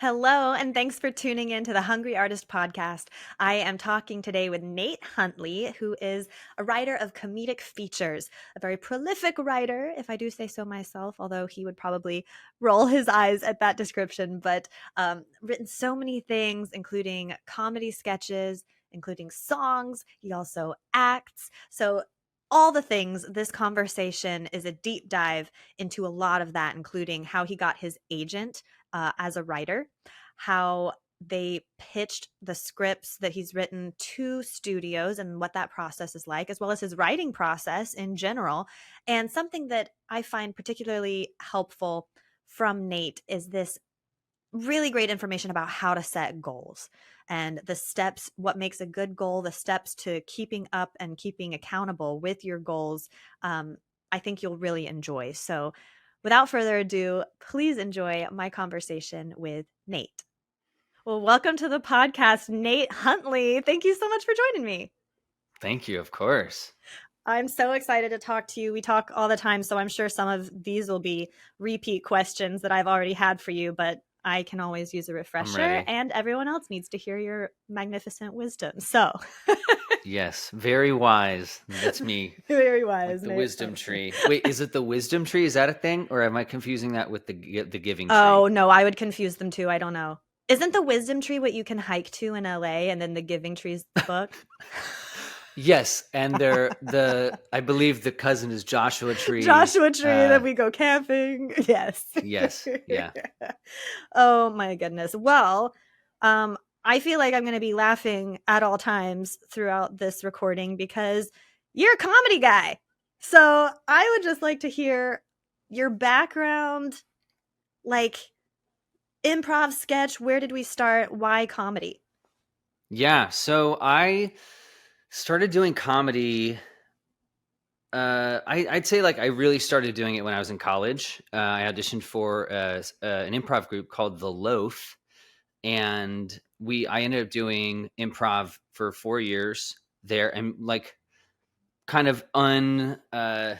Hello, and thanks for tuning in to the Hungry Artist Podcast. I am talking today with Nate Huntley, who is a writer of comedic features, a very prolific writer, if I do say so myself, although he would probably roll his eyes at that description, but written so many things, including comedy sketches, including songs. He also acts. So, all the things, this conversation is a deep dive into a lot of that, including how he got his agent as a writer, how they pitched the scripts that he's written to studios and what that process is like, as well as his writing process in general. And something that I find particularly helpful from Nate is this really great information about how to set goals and the steps, what makes a good goal, the steps to keeping up and keeping accountable with your goals. I think you'll really enjoy. So, without further ado, please enjoy my conversation with Nate. Well, welcome to the podcast, Nate Huntley. Thank you so much for joining me. Thank you, of course. I'm so excited to talk to you. We talk all the time, so I'm sure some of these will be repeat questions that I've already had for you, but I can always use a refresher, and everyone else needs to hear your magnificent wisdom. So, yes, very wise. That's me. Very wise. Like the wisdom tree. Wait, is it the wisdom tree? Is that a thing, or am I confusing that with the giving tree? Oh no, I would confuse them too. I don't know. Isn't the wisdom tree what you can hike to in LA, and then the giving tree's the book? Yes, and I believe the cousin is Joshua Tree. Joshua Tree, then we go camping. Yes. Yes. Yeah. Oh my goodness. Well, I feel like I'm going to be laughing at all times throughout this recording because you're a comedy guy. So I would just like to hear your background, like improv, sketch. Where did we start? Why comedy? Yeah. So I started doing comedy. I'd say like I really started doing it when I was in college. I auditioned for an improv group called The Loaf, and I ended up doing improv for 4 years there, and like kind of there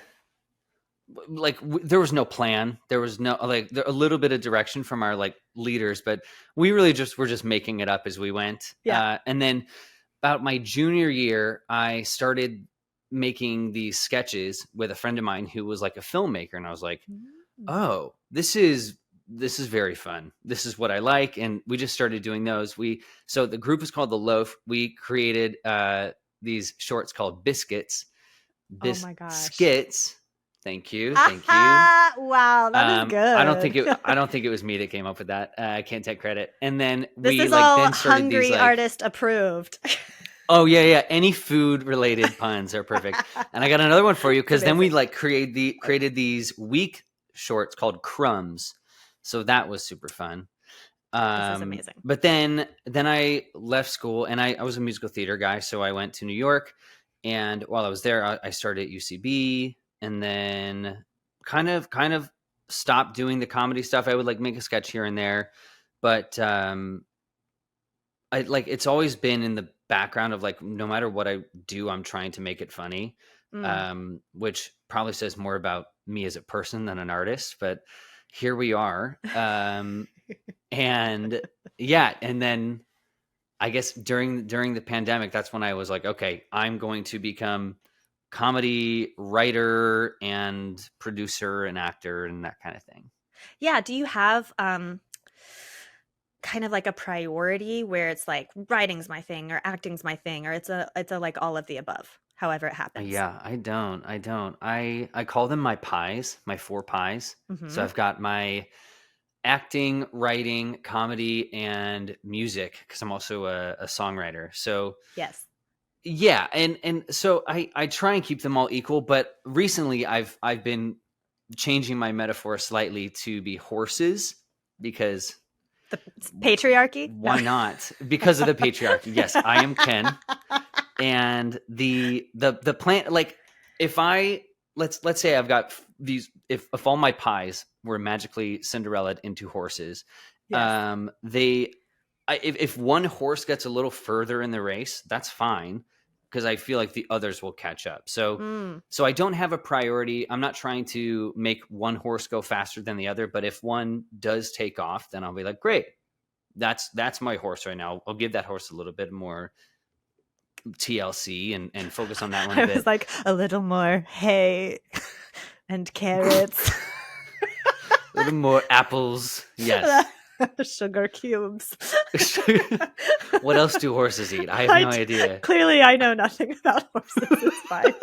was no plan. There was no a little bit of direction from our like leaders, but we really just were just making it up as we went. Yeah. And then about my junior year, I started making these sketches with a friend of mine who was like a filmmaker, and I was like, oh, this is very fun. This is what I like. And we just started doing those. So the group is called The Loaf. We created these shorts called Biscuits. Oh my gosh. Skits. Thank you. Wow, that is good. I don't think it was me that came up with that. I can't take credit. And then this is all then started Hungry these, Artist approved. Oh yeah. Any food related puns are perfect. And I got another one for you because then we like created these week shorts called Crumbs. So that was super fun. This is amazing. But then I left school, and I was a musical theater guy, so I went to New York. And while I was there, I started at UCB, and then kind of stopped doing the comedy stuff. I would like make a sketch here and there, but it's always been in the background of like no matter what I do, I'm trying to make it funny, which probably says more about me as a person than an artist. But here we are, and yeah, and then I guess during the pandemic, that's when I was like, okay, I'm going to become comedy writer and producer and actor and that kind of thing. Yeah. Do you have kind of like a priority where it's like writing's my thing or acting's my thing, or it's a like all of the above, however it happens? Yeah, I don't. I call them my pies, my 4 pies. So I've got my acting, writing, comedy, and music because I'm also a songwriter. So yes. Yeah, and so I try and keep them all equal, but recently I've been changing my metaphor slightly to be horses because the patriarchy. Why not? Because of the patriarchy. Yes, I am Ken, and the plant. Like if let's say I've got these. If all my pies were magically Cinderellaed into horses, yes. If one horse gets a little further in the race, that's fine because I feel like the others will catch up. So I don't have a priority. I'm not trying to make one horse go faster than the other, but if one does take off, then I'll be like, great, that's my horse right now. I'll give that horse a little bit more TLC and focus on that one a I was bit. like, a little more hay and carrots. A little more apples. Yes. Sugar cubes. What else do horses eat? I have no idea. Clearly, I know nothing about horses. It's fine.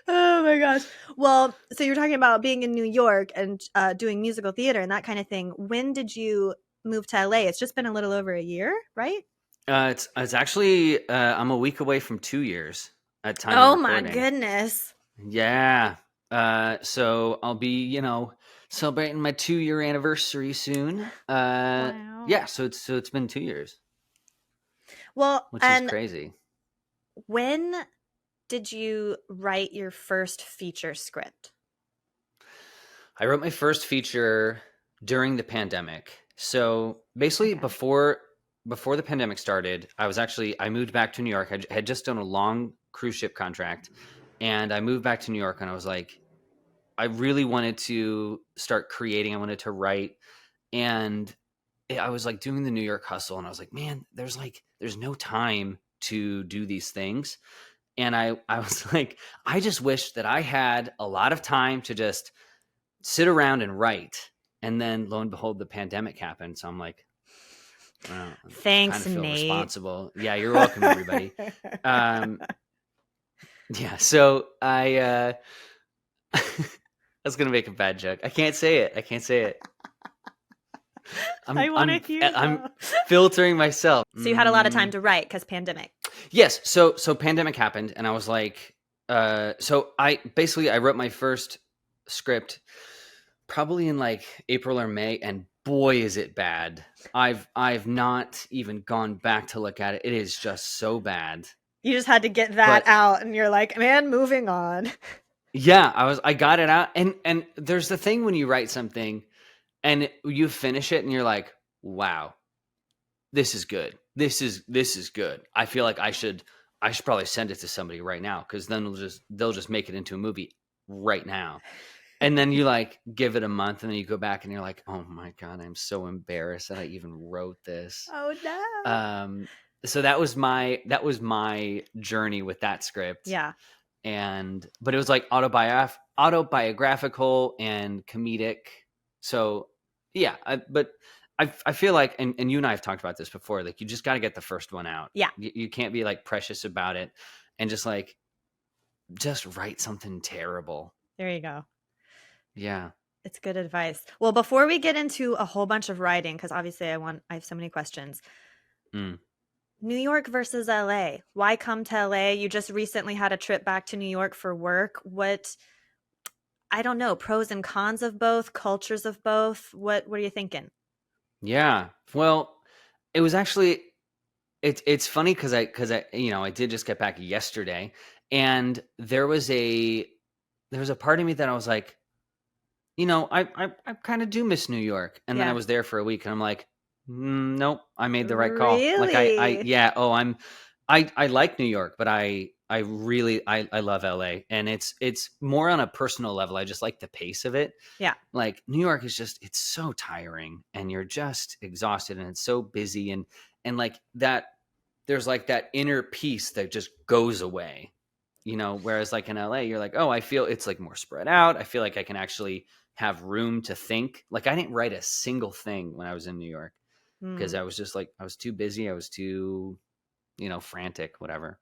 Oh my gosh. Well, so you're talking about being in New York and doing musical theater and that kind of thing. When did you move to LA? It's just been a little over a year, right? It's actually I'm a week away from 2 years at time Oh of my recording. goodness. Yeah. So I'll be, celebrating my 2-year anniversary soon. Wow. Yeah, so it's been 2 years, Well, which is and crazy. when did you write your first feature script? I wrote my first feature during the pandemic. So basically, Okay. before the pandemic started, I moved back to New York. I had just done a long cruise ship contract, and I moved back to New York, and I was like, I really wanted to start creating. I wanted to write, and I was like doing the New York hustle, and I was like, man, there's no time to do these things. And I was like, I just wish that I had a lot of time to just sit around and write. And then lo and behold, the pandemic happened. So I'm like, well, I Thanks, kind of feel Nate. responsible. Yeah, you're welcome, everybody. Yeah, so I was gonna make a bad joke. I can't say it. I want to hear I'm that. filtering myself. So you had a lot of time to write because pandemic. Yes. So pandemic happened, and I was like, so I wrote my first script probably in like April or May, and boy, is it bad. I've not even gone back to look at it. It is just so bad. You just had to get that out, and you're like, man, moving on. Yeah, I got it out, and there's the thing when you write something, and you finish it, and you're like, wow, this is good. This is good. I feel like I should probably send it to somebody right now, because then they'll just make it into a movie right now. And then you like give it a month, and then you go back and you're like, oh my God, I'm so embarrassed that I even wrote this. Oh no. So that was my journey with that script. Yeah. But it was like autobiographical and comedic. So yeah, but I feel like, and you and I have talked about this before, like you just got to get the first one out. Yeah. You can't be like precious about it and just write something terrible. There you go. Yeah. It's good advice. Well, before we get into a whole bunch of writing, because obviously I have so many questions. New York versus LA. Why come to LA? You just recently had a trip back to New York for work. I don't know, pros and cons of both, cultures of both. What are you thinking? Yeah. Well, it was actually it's funny because I I did just get back yesterday, and there was a part of me that I was like, I kind of do miss New York. And then I was there for a week, and I'm like, nope, I made the right call. Like I like New York, but I really love LA, and it's more on a personal level. I just like the pace of it. Yeah. Like New York is it's so tiring, and you're just exhausted, and it's so busy, and like that there's like that inner peace that just goes away. Whereas like in LA, you're like, oh, I feel it's like more spread out. I feel like I can actually have room to think. Like I didn't write a single thing when I was in New York, because I was just like, I was too busy. I was too, frantic, whatever.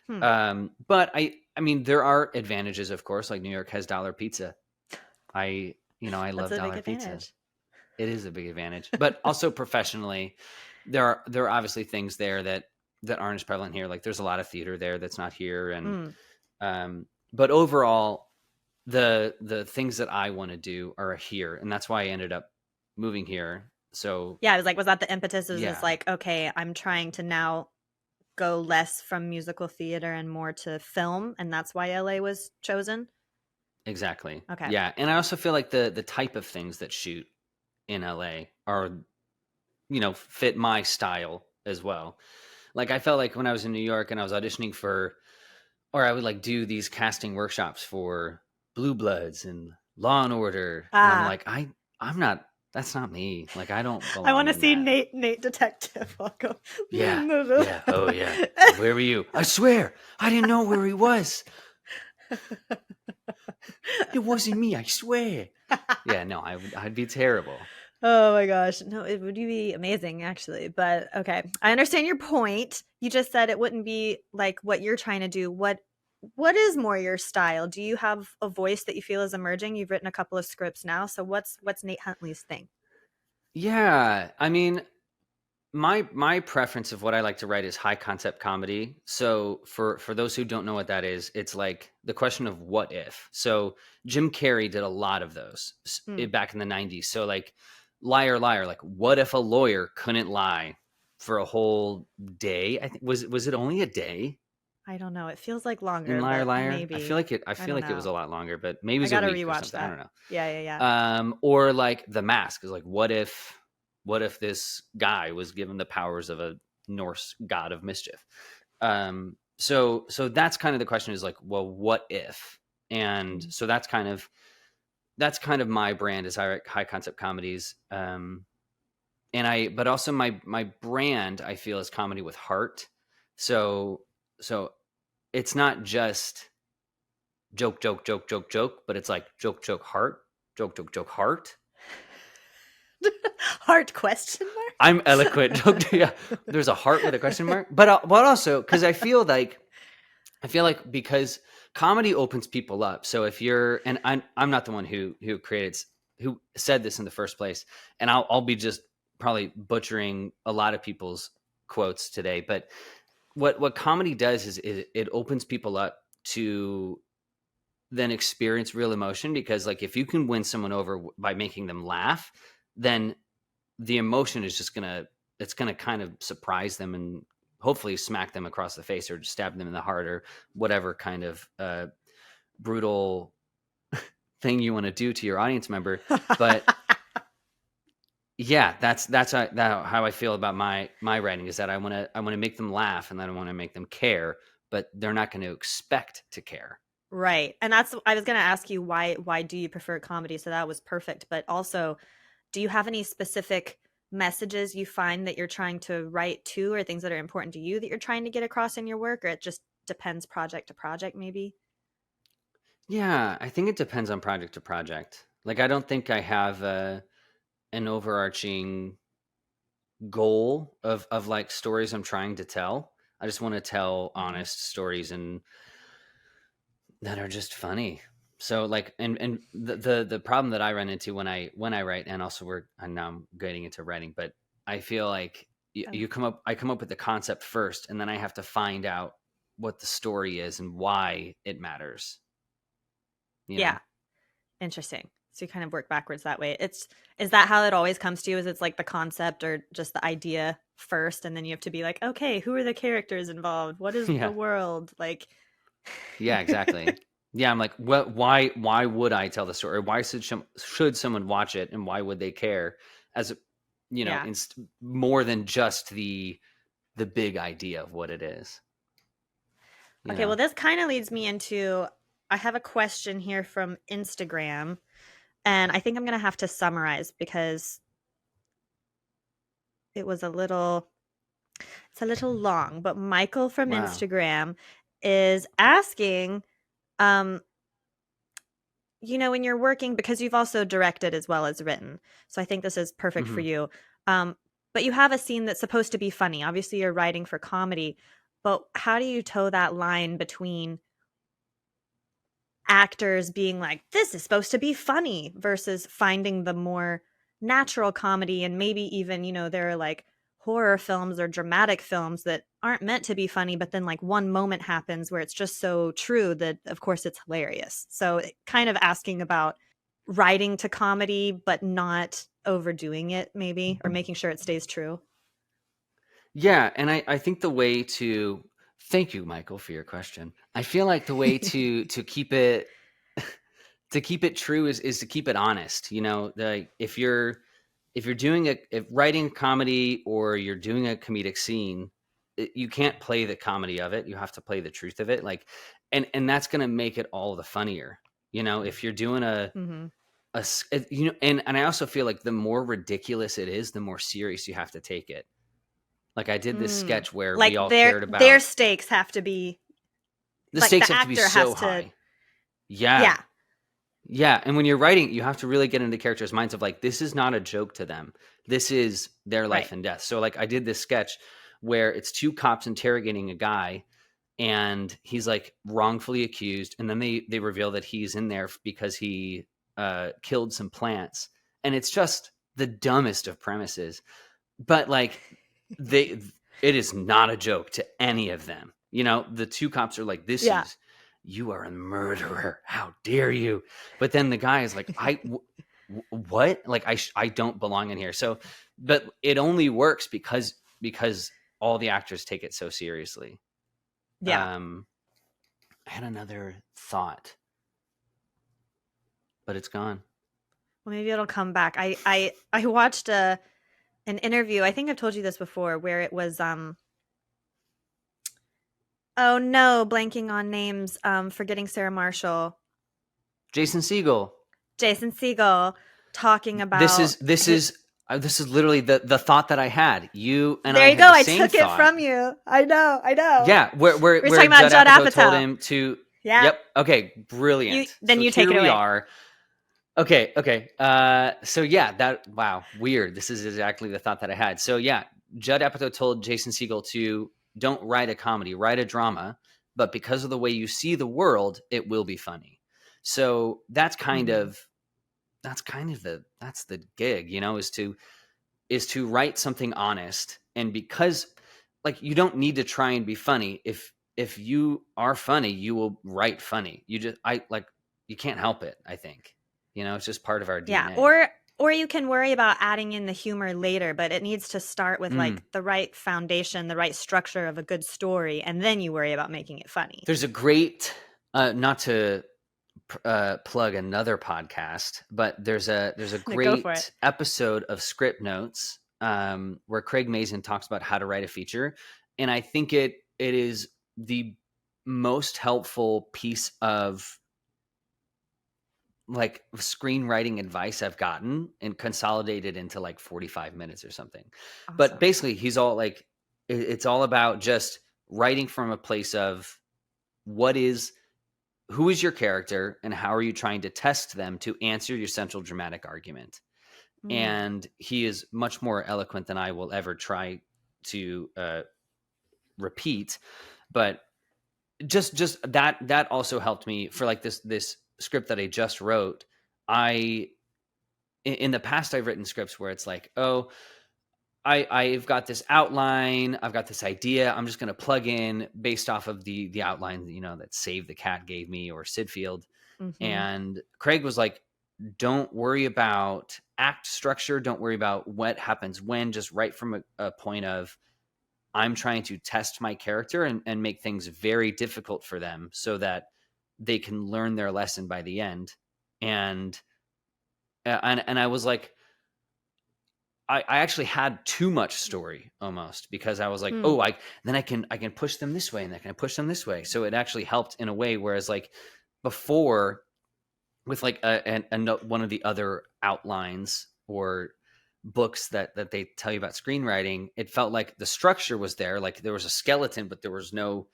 But I mean, there are advantages, of course. Like New York has dollar pizza. I love dollar pizza. It is a big advantage. But also professionally, there are obviously things there that aren't as prevalent here. Like there's a lot of theater there that's not here, and but overall, the things that I want to do are here, and that's why I ended up moving here. So yeah, I was like, was that the impetus? Was just like, okay, I'm trying to now go less from musical theater and more to film, and that's why LA was chosen? Exactly. Okay. Yeah, and I also feel like the type of things that shoot in LA are, fit my style as well. Like I felt like when I was in New York and I was auditioning or I would like do these casting workshops for Blue Bloods and Law and Order, and I'm like, I'm not That's not me. Like, I don't I want belong to in see that. Nate detective. I'll go. Yeah. Yeah. Oh, yeah. Where were you? I swear, I didn't know where he was. It wasn't me. I swear. Yeah. No, I'd be terrible. Oh my gosh. No, it would be amazing actually. But okay. I understand your point. You just said it wouldn't be like what you're trying to do. What is more your style? Do you have a voice that you feel is emerging? You've written a couple of scripts now. So what's Nate Huntley's thing? Yeah. I mean, my preference of what I like to write is high concept comedy. So for those who don't know what that is, it's like the question of what if. So Jim Carrey did a lot of those Hmm. back in the 90s. So like Liar Liar, like what if a lawyer couldn't lie for a whole day? I think was it only a day I don't know. It feels like in longer, Liar but Liar? maybe. I I feel don't like it was know. a lot longer, but maybe it I was a gotta week or rewatch something. I that. don't know. Yeah, yeah, yeah. Or like The Mask is like, what if this guy was given the powers of a Norse god of mischief? So that's kind of the question is like, well, what if? And Mhm. so that's kind of my brand is high concept comedies. But also my brand I feel is comedy with heart. So it's not just joke, joke, joke, joke, joke, but it's like joke, joke, heart, joke, joke, joke, heart. Heart question I'm eloquent. mark? Yeah, there's a heart with a question mark, but also because I feel like because comedy opens people up. So if you're and I'm not the one who said this in the first place, and I'll be just probably butchering a lot of people's quotes today. But what comedy does is it opens people up to then experience real emotion because like if you can win someone over by making them laugh, then the emotion is just gonna it's gonna kind of surprise them and hopefully smack them across the face or stab them in the heart or whatever kind of brutal thing you want to do to your audience member. But yeah, how I feel about my writing is that I want to make them laugh and I don't want to make them care, but they're not going to expect to care. Right. And that's I was going to ask you why do you prefer comedy? So that was perfect, but also do you have any specific messages you find that you're trying to write to or things that are important to you that you're trying to get across in your work or it just depends project to project maybe? Yeah, I think it depends on project to project. Like I don't think I have an overarching goal of like stories I'm trying to tell. I just want to tell Mhm. honest stories and that are just funny. So like and the problem that I run into when I write and also and now I'm getting into writing, but I feel like Oh. you come up I come up with the concept first and then I have to find out what the story is and why it matters, you Yeah. know? Interesting. So you kind of work backwards that way. Is that how it always comes to you? Is it's like the concept or just the idea first, and then you have to be like, okay, who are the characters involved? What is the Yeah. world? Like Yeah, exactly. Yeah, I'm like, what? Why would I tell the story? Why should someone watch it, and why would they care? As Yeah. more than just the big idea of what it is. You Okay, well know. this kind of leads me into I have a question here from Instagram, and I think I'm going to have to summarize because it was a little it's a little long, but Michael from Wow. Instagram is asking um when you're working because you've also directed as well as written. So I think this is perfect for Hmm. you. Um, but you have a scene that's supposed to be funny. Obviously, you're writing for comedy, but how do you toe that line between actors being like, this is supposed to be funny versus finding the more natural comedy and maybe even, there are like horror films or dramatic films that aren't meant to be funny, but then like one moment happens where it's just so true that of course it's hilarious. So kind of asking about writing to comedy, but not overdoing it maybe, or making sure it stays true. Yeah, and I think the way to thank you, Michael, for your question. I feel like the way to keep it to keep it true is to keep it honest. You know, like if you're doing if writing comedy or you're doing a comedic scene, you can't play the comedy of it. You have to play the truth of it. Like, and that's gonna make it all the funnier. You know, if you're doing Hmm. you know, and I also feel like the more ridiculous it is, the more serious you have to take it. Like I did this sketch where we Like all their cared their about stakes have to be the like stakes the have to be actor so has to. high. Yeah. Yeah. Yeah, and when you're writing, you have to really get into characters' minds of like, this is not a joke to them. This is their Right. life and death. So like I did this sketch where it's two cops interrogating a guy and he's like wrongfully accused, and then they reveal that he's in there because he killed some plants. And it's just the dumbest of premises. But like they it is not a joke to any of them. You know, the two cops are like, this Yeah. is you are a murderer. How dare you? But then the guy is like, what? Like I don't belong in here. So, but it only works because all the actors take it so seriously. Yeah. I had another thought, but it's gone. Well, maybe it'll come back. I watched an interview. I think I've told you this before, where it was oh no, blanking on names, forgetting Sarah Marshall, Jason Segel. Jason Segel talking This about is this his, is this is literally the thought that I had. You and there I you had go. the I same took it thought. from you. I know. Yeah, where We were where talking about Judd Judd Apatow told Apatow. him to. Yeah. Yep. Okay. Brilliant. Then So you take here it we away. are. Okay. Okay. So yeah, that wow, weird. This is exactly the thought that I had. So yeah, Judd Apatow told Jason Segel to don't write a comedy, write a drama, but because of the way you see the world, it will be funny. So that's kind Mhm. of that's the gig, you know, is to write something honest. And because like you don't need to try and be funny. If you are funny, you will write funny. You can't help it, I think. You know, it's just part of our Yeah. DNA. Or you can worry about adding in the humor later, but it needs to start with Mm. like the right foundation, the right structure of a good story, and then you worry about making it funny. There's a great not to plug another podcast, but there's a No, go for it. great episode of Script Notes where Craig Mazin talks about how to write a feature, and I think it is the most helpful piece of like screenwriting advice I've gotten and consolidated into like 45 minutes or something. But Awesome. basically, he's all like, it's all about just writing from a place of what is who is your character and how are you trying to test them to answer your central dramatic argument. Mm. And he is much more eloquent than I will ever try to repeat. But just that also helped me for like this script that I just wrote. I in the past I've written scripts where it's like, oh, I've got this outline, I've got this idea, I'm just going to plug in based off of the outline, you know, that Save the Cat gave me or Sid Field. Mm-hmm. And Craig was like, don't worry about act structure, don't worry about what happens when, just write from a point of I'm trying to test my character and make things very difficult for them so that they can learn their lesson by the end. And I was like, I actually had too much story almost because I was like, Hmm. oh, I can push them this way and I can push them this way. So it actually helped in a way. Whereas like before with like one of the other outlines or books that they tell you about screenwriting, it felt like the structure was there. Like there was a skeleton, but there was no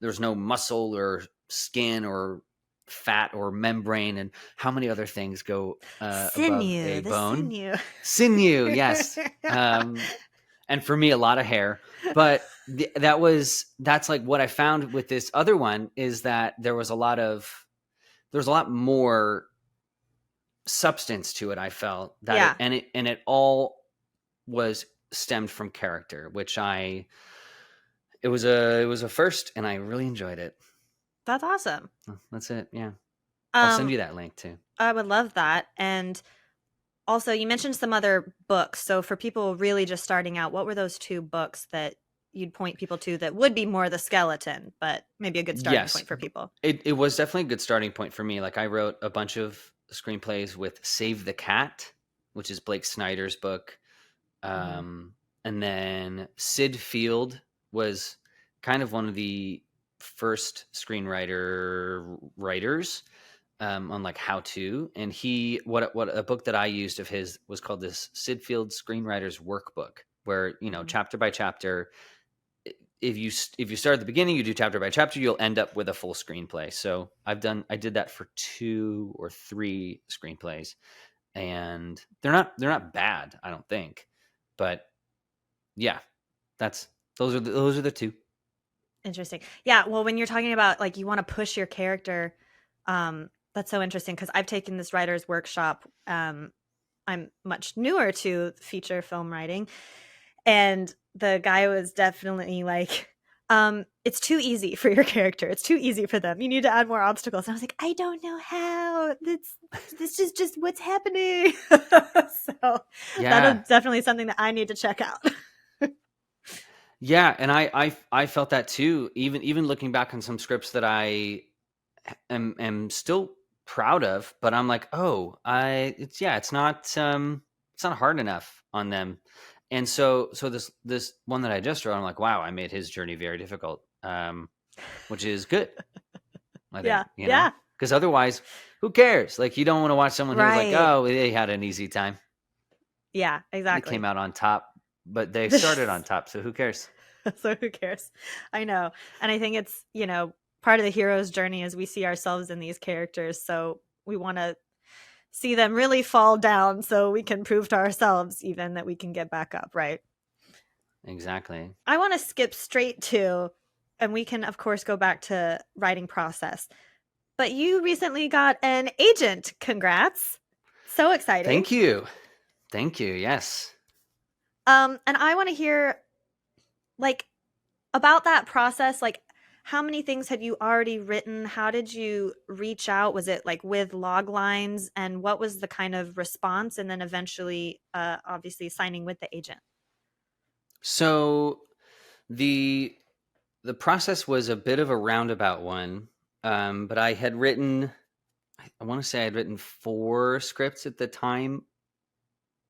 muscle or skin or fat or membrane, and how many other things go above a Sinew, the bone. sinew. Sinew, yes. And for me, a lot of hair. But that's like what I found with this other one is that there was a lot more substance to it. I felt that Yeah. it all was stemmed from character, which it was a first, and I really enjoyed it. That's awesome. That's it. Yeah, I'll send Um, you that link too. I would love that. And also, you mentioned some other books. So for people really just starting out, what were those two books that you'd point people to that would be more the skeleton, but maybe a good starting Yes, point for people? it was definitely a good starting point for me. Like I wrote a bunch of screenplays with Save the Cat, which is Blake Snyder's book. Mhm. And then Sid Field was kind of one of the first screenwriters. on like how to, and what a book that I used of his was called this Sid Field Screenwriter's Workbook, where Mhm. chapter by chapter, if you start at the beginning, you do chapter by chapter, you'll end up with a full screenplay. So I did that for 2 or 3 screenplays, and they're not bad, I don't think, but yeah, that's those are the 2. Interesting. Yeah, well, when you're talking about like you want to push your character, that's so interesting because I've taken this writer's workshop. I'm much newer to feature film writing, and the guy was definitely like, it's too easy for your character. It's too easy for them. You need to add more obstacles. And I was like, I don't know how. This is just what's happening. So that'll Yeah. definitely something that I need to check out. Yeah, and I felt that too. Even looking back on some scripts that I am still proud of, but I'm like, oh, it's not hard enough on them. And so this one that I just wrote, I'm like, wow, I made his journey very difficult, which is good, I Yeah. think, Yeah. because otherwise, who cares? Like, you don't want to watch someone who's like, Right. oh, they had an easy time, Yeah, they came exactly. out on top, but they started on top, so who cares? So who cares? I know. And I think it's, part of the hero's journey is we see ourselves in these characters. So we want to see them really fall down so we can prove to ourselves even that we can get back up, right? Exactly. I want to skip straight to, and we can, of course, go back to writing process. But you recently got an agent. Congrats. So exciting. Thank you. Thank you. Yes. And I want to hear, like, about that process. Like, how many things had you already written? How did you reach out? Was it like with log lines? And what was the kind of response? And then eventually, obviously, signing with the agent. So the the process was a bit of a roundabout one, but I had written. I want to say I'd written 4 scripts at the time,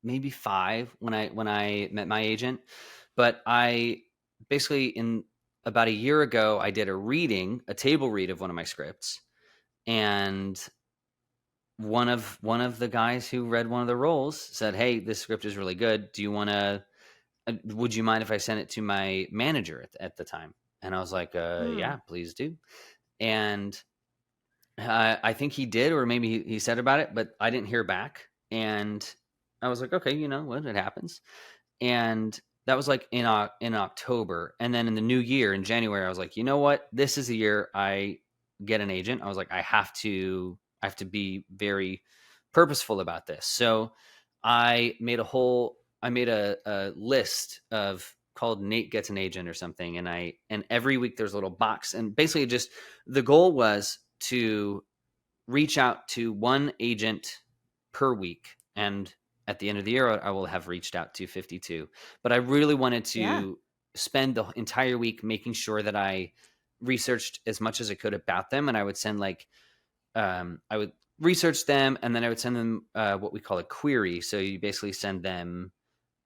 maybe 5 when I met my agent. But I basically, in about a year ago, I did a table read of one of my scripts, and one of the guys who read one of the roles said, "Hey, this script is really good. Do you want to? Would you mind if I sent it to my manager at the time?" And I was like, Mm, "Yeah, please do." And I think he did, or maybe he said about it, but I didn't hear back. And I was like, "Okay, you know what? It happens." And that was like in October, and then in the new year, in January, I was like, "You know what? This is the year I get an agent." I was like, I have to be very purposeful about this. So I made a list of called Nate Gets an Agent or something. And every week there's a little box. And basically just the goal was to reach out to one agent per week. And at the end of the year, I will have reached out to 52. But I really wanted yeah. to spend the entire week making sure that I researched as much as I could about them. And I would send I would research them, and then I would send them what we call a query. So you basically send them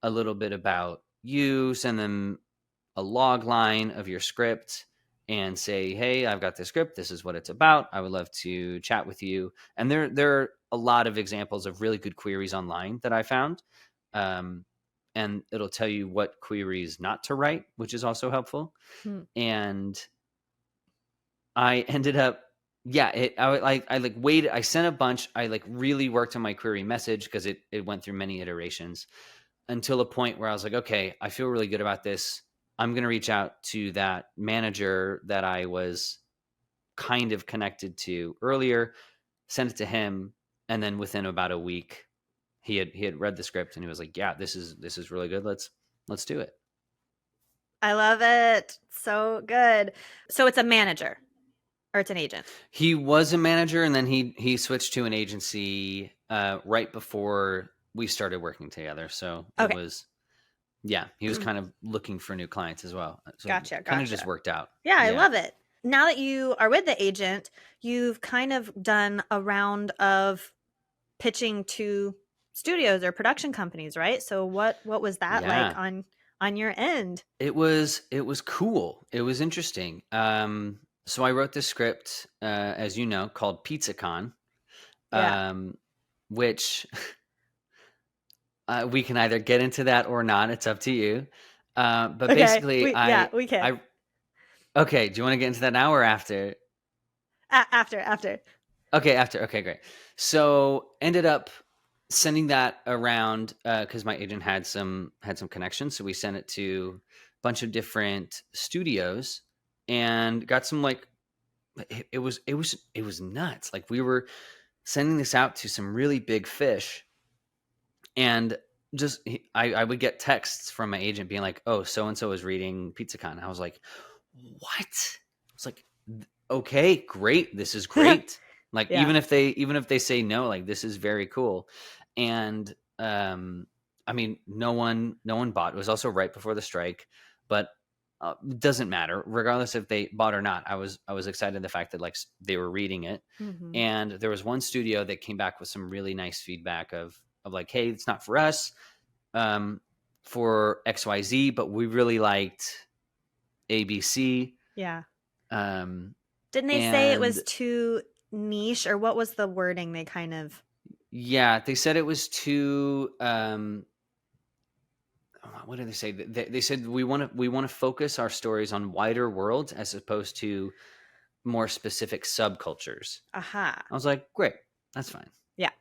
a little bit about you, send them a log line of your script, and say, "Hey, I've got this script. This is what it's about. I would love to chat with you." And there are a lot of examples of really good queries online that I found, um, and it'll tell you what queries not to write, which is also helpful. Hmm. And I ended up, yeah, I like waited. I sent a bunch. I like really worked on my query message because it went through many iterations until a point where I was like, okay, I feel really good about this. I'm going to reach out to that manager that I was kind of connected to earlier, send it to him, and then within about a week, he had read the script and he was like, yeah, this is really good. Let's do it. I love it. So good. So it's a manager or it's an agent. He was a manager, and then he switched to an agency right before we started working together. So it Okay. was, yeah, he was kind of looking for new clients as well. So Gotcha. kind of just Gotcha. worked out. Yeah, I Yeah. love it. Now that you are with the agent, you've kind of done a round of pitching to studios or production companies, right? So what was that like Yeah. on your end? It was cool. It was interesting. So I wrote this script, as you know, called PizzaCon. Yeah. Which we can either get into that or not. It's up to you. But Okay. basically, We can. Okay. Do you want to get into that now or after? After. Okay, after. Okay, great. So ended up sending that around because my agent had some connections. So we sent it to a bunch of different studios and got some like it was nuts. Like we were sending this out to some really big fish, and I would get texts from my agent being like, "Oh, so and so is reading PizzaCon." I was like, "What?" I was like, "Okay, great. This is great." Like Yeah. even if they say no, like this is very cool. And I mean, no one bought. It was also right before the strike, but it doesn't matter. Regardless if they bought or not, I was excited the fact that like they were reading it. Hmm. And there was one studio that came back with some really nice feedback of like, hey, it's not for us, for XYZ, but we really liked ABC. Yeah. Um, Didn't they say it and was too niche, or what was the wording they kind of? yeah, they said it was too. What did they say? They said we want to focus our stories on wider worlds as opposed to more specific subcultures. Aha. I was like, great, that's fine. Yeah.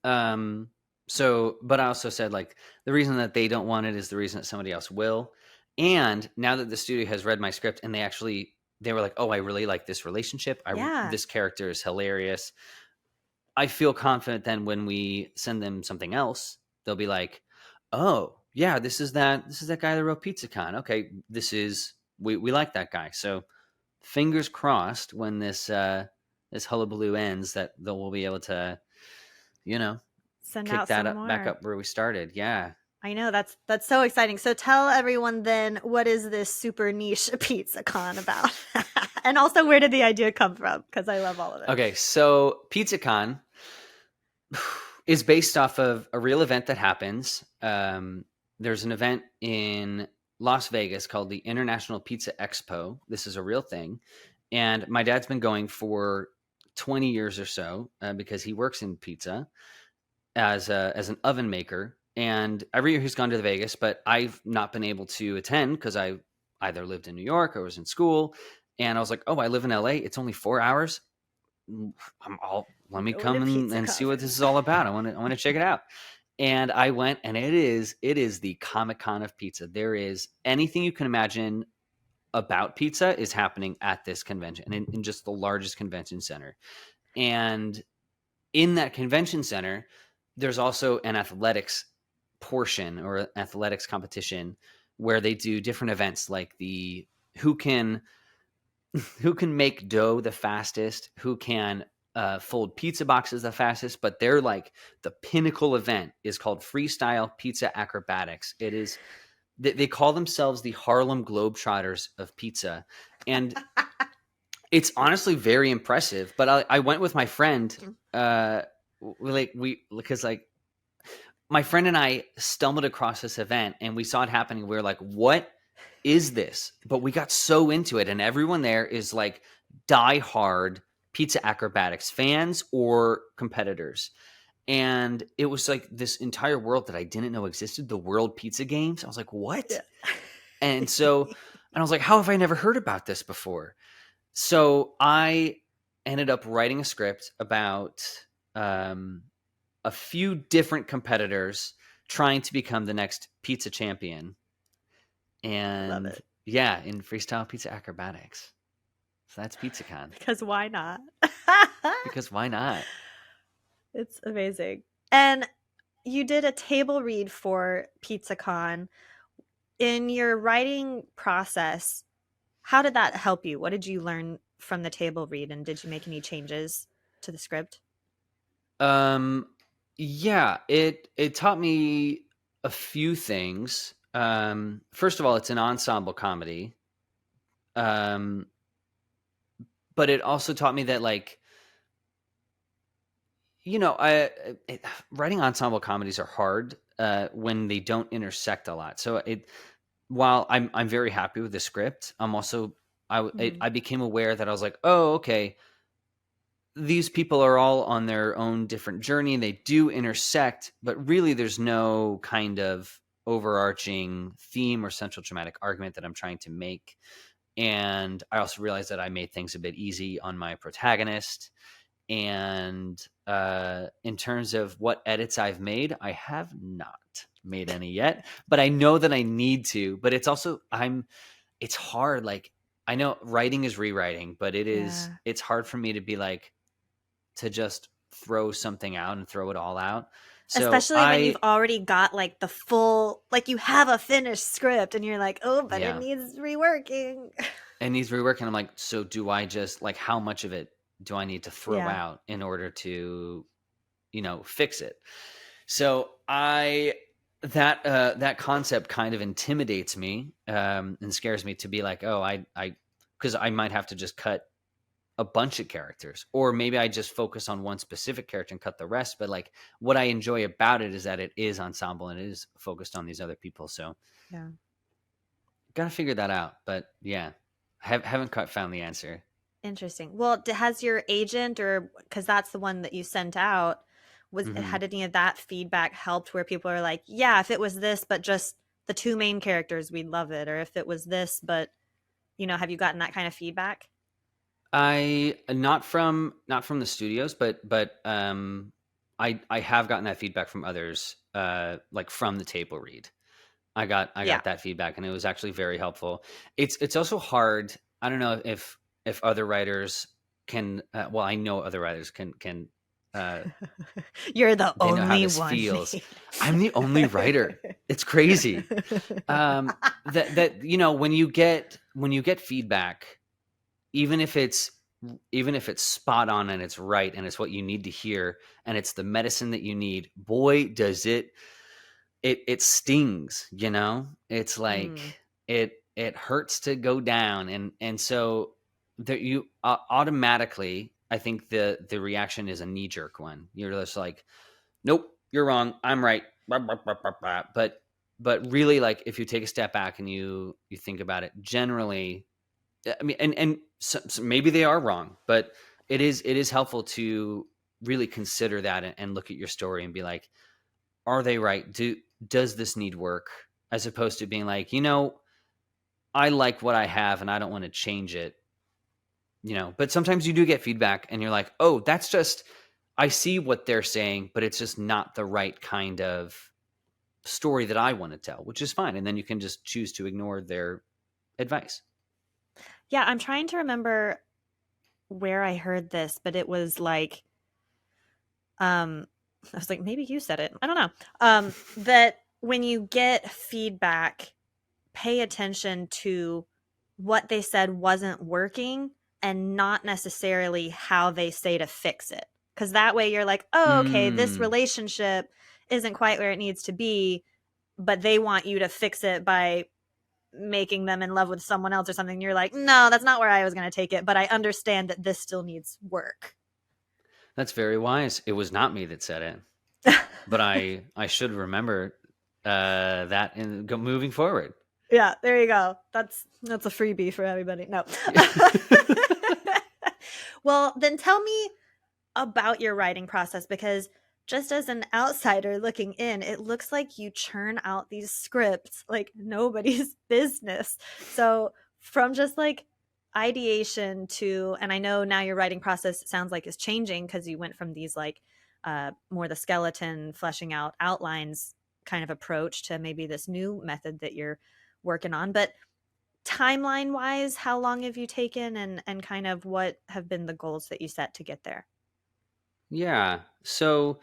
Um, but I also said like the reason that they don't want it is the reason that somebody else will. And now that the studio has read my script and they were like, oh, I really like this relationship. Yeah. This character is hilarious. I feel confident then when we send them something else, they'll be like, oh yeah, this is that guy that wrote PizzaCon. Okay, we like that guy. So fingers crossed when this hullabaloo ends that we'll be able to, you know, Send kick out that some up back more. up where we started. Yeah. I know that's so exciting. So tell everyone then, what is this super niche pizza con about? And also, where did the idea come from? Because I love all of it. Okay, so PizzaCon is based off of a real event that happens. There's an event in Las Vegas called the International Pizza Expo. This is a real thing, and my dad's been going for 20 years or so because he works in pizza as an oven maker. And every year he's gone to Vegas, but I've not been able to attend because I either lived in New York or was in school. And I was like, oh, I live in LA. It's only 4 hours. Let me Going to come pizza and see what this con. is all about. I want to check it out. And I went, and it is the Comic Con of pizza. There is anything you can imagine about pizza is happening at this convention, and in just the largest convention center. And in that convention center, there's also an athletics portion or an athletics competition where they do different events like the who can who can make dough the fastest, who can fold pizza boxes the fastest, but they're like the pinnacle event is called freestyle pizza acrobatics. It is they call themselves the Harlem Globetrotters of pizza, and it's honestly very impressive. But I went with my friend, because like my friend and I stumbled across this event and we saw it happening. We were like, what is this? But we got so into it, and everyone there is like die-hard pizza acrobatics fans or competitors. And it was like this entire world that I didn't know existed, the World Pizza Games. I was like, what? Yeah. And I was like, how have I never heard about this before? So I ended up writing a script about a few different competitors trying to become the next pizza champion. Love And it. yeah, in freestyle pizza acrobatics. So that's PizzaCon. Because why not? Because why not? It's amazing. And you did a table read for PizzaCon. In your writing process, how did that help you? What did you learn from the table read, and did you make any changes to the script? Um yeah, it taught me a few things. First of all, it's an ensemble comedy. Um but it also taught me that like writing ensemble comedies are hard when they don't intersect a lot. So while I'm very happy with the script, I'm also Mhm. I became aware that I was like, oh, okay, these people are all on their own different journey. They do intersect, but really there's no kind of overarching theme or central dramatic argument that I'm trying to make. And I also realized that I made things a bit easy on my protagonist. And in terms of what edits I've made, I have not made any yet, but I know that I need to. But it's also it's hard. Like, I know writing is rewriting, but Yeah. it's hard for me to be like, to just throw something out and throw it all out. So Especially when you've already got like the full, like you have a finished script and you're like, oh, but it yeah, needs reworking. it needs reworking. I'm like, so do I just like, how much of it do I need to throw Yeah. out in order to, fix it? So that concept kind of intimidates me, and scares me to be like, oh, because I might have to just cut a bunch of characters, or maybe I just focus on one specific character and cut the rest. But like, what I enjoy about it is that it is ensemble and it is focused on these other people. So Yeah. gotta figure that out. But yeah, haven't quite found the answer. Interesting. Well, has your agent, or because that's the one that you sent out, Hmm. had any of that feedback helped where people are like, yeah, if it was this, but just the two main characters, we'd love it. Or if it was this, but have you gotten that kind of feedback? I not from the studios, but I have gotten that feedback from others, like from the table read. I Yeah. got that feedback, and it was actually very helpful. It's also hard. I don't know if other writers can. Well, I know other writers can. Uh, You're the they know how only this one, feels. Nate. I'm the only writer. It's crazy. That when you get feedback, even if it's spot on and it's right and it's what you need to hear and it's the medicine that you need, boy, does it stings. It's like, Mm, it hurts to go down. And so that you automatically, I think the reaction is a knee-jerk one. You're just like, nope, you're wrong, I'm right. Blah, blah, blah, blah, blah. But really, like, if you take a step back and you think about it, generally, I mean, and so maybe they are wrong, but it is helpful to really consider that, and look at your story and be like, are they right? Does this need work? As opposed to being like, I like what I have and I don't want to change it. But sometimes you do get feedback and you're like, oh, that's just, I see what they're saying, but it's just not the right kind of story that I want to tell, which is fine. And then you can just choose to ignore their advice. yeah, I'm trying to remember where I heard this, but it was like, um, I was like, maybe you said it. I don't know. That when you get feedback, pay attention to what they said wasn't working and not necessarily how they say to fix it. Because that way you're like, oh, okay, this Mm, relationship isn't quite where it needs to be, but they want you to fix it by making them in love with someone else or something. You're like, no, that's not where I was going to take it, but I understand that this still needs work. that's very wise. It was not me that said it, but I should remember that in moving forward. Yeah, there you go. That's a freebie for everybody. No. Well, then tell me about your writing process, because just as an outsider looking in, it looks like you churn out these scripts like nobody's business. So, from just like ideation to, and I know now your writing process sounds like is changing because you went from these like more the skeleton fleshing out outlines kind of approach to maybe this new method that you're working on. But timeline wise, how long have you taken, and kind of what have been the goals that you set to get there? Yeah. So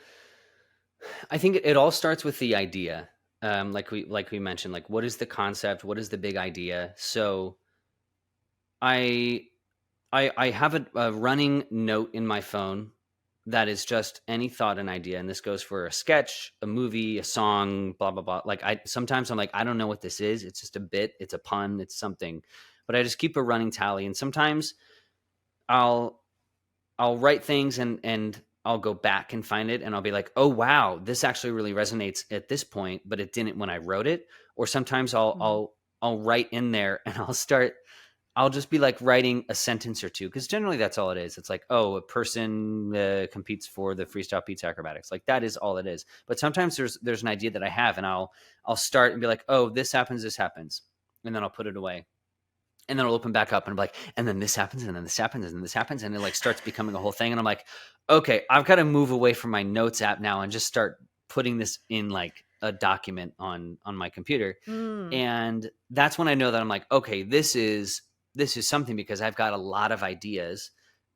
I think it all starts with the idea. Like we mentioned, like, what is the concept? What is the big idea? So I I have a running note in my phone that is just any thought and idea, and this goes for a sketch, a movie, a song, blah blah blah. Like, I sometimes I'm like, I don't know what this is. It's just a bit. It's a pun. It's something, but I just keep a running tally. And sometimes I'll I'll write things, and I'll go back and find it, and I'll be like, oh wow, this actually really resonates at this point, but it didn't when I wrote it. Or sometimes I'll Mm. I'll I'll write in there and I'll start. I'll just be like writing a sentence or two, because generally that's all it is. It's like, oh, a person competes for the freestyle pizza acrobatics. Like that is all it is. But sometimes there's an idea that I have, and I'll start and be like, oh, this happens, and then I'll put it away, and then I'll open back up and be like, and then this happens, and then this happens, and then this happens, and it like starts becoming a whole thing. And I'm like, okay, I've got to move away from my notes app now and just start putting this in like a document on my computer. And that's when I know that I'm like, okay, this is something, because I've got a lot of ideas.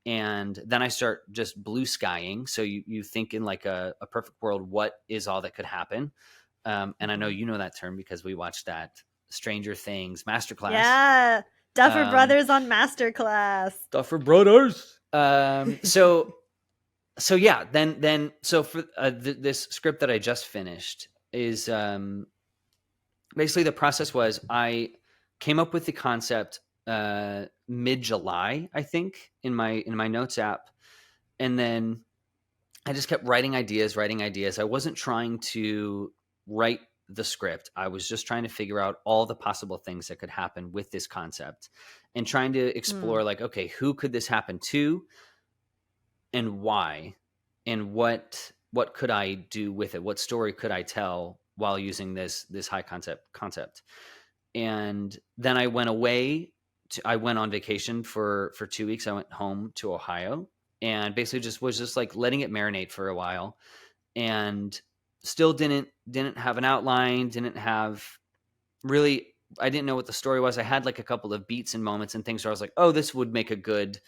And then I start just blue skying. So you think in like a perfect world, what is all that could happen? And I know you know that term because we watched that Stranger Things masterclass. Yeah, Duffer Brothers on masterclass. Duffer Brothers. So yeah, then so for this script that I just finished is basically the process was I came up with the concept mid-July, I think, in my notes app, and then I just kept writing ideas. I wasn't trying to write the script. I was just trying to figure out all the possible things that could happen with this concept, and trying to explore like, okay, who could this happen to, and why, and what could I do with it? What story could I tell while using this high concept? And then I went away. I went on vacation for 2 weeks. I went home to Ohio, and basically was just like letting it marinate for a while, and still didn't have an outline. Didn't have really. I didn't know what the story was. I had like a couple of beats and moments and things where I was like, oh, this would make a good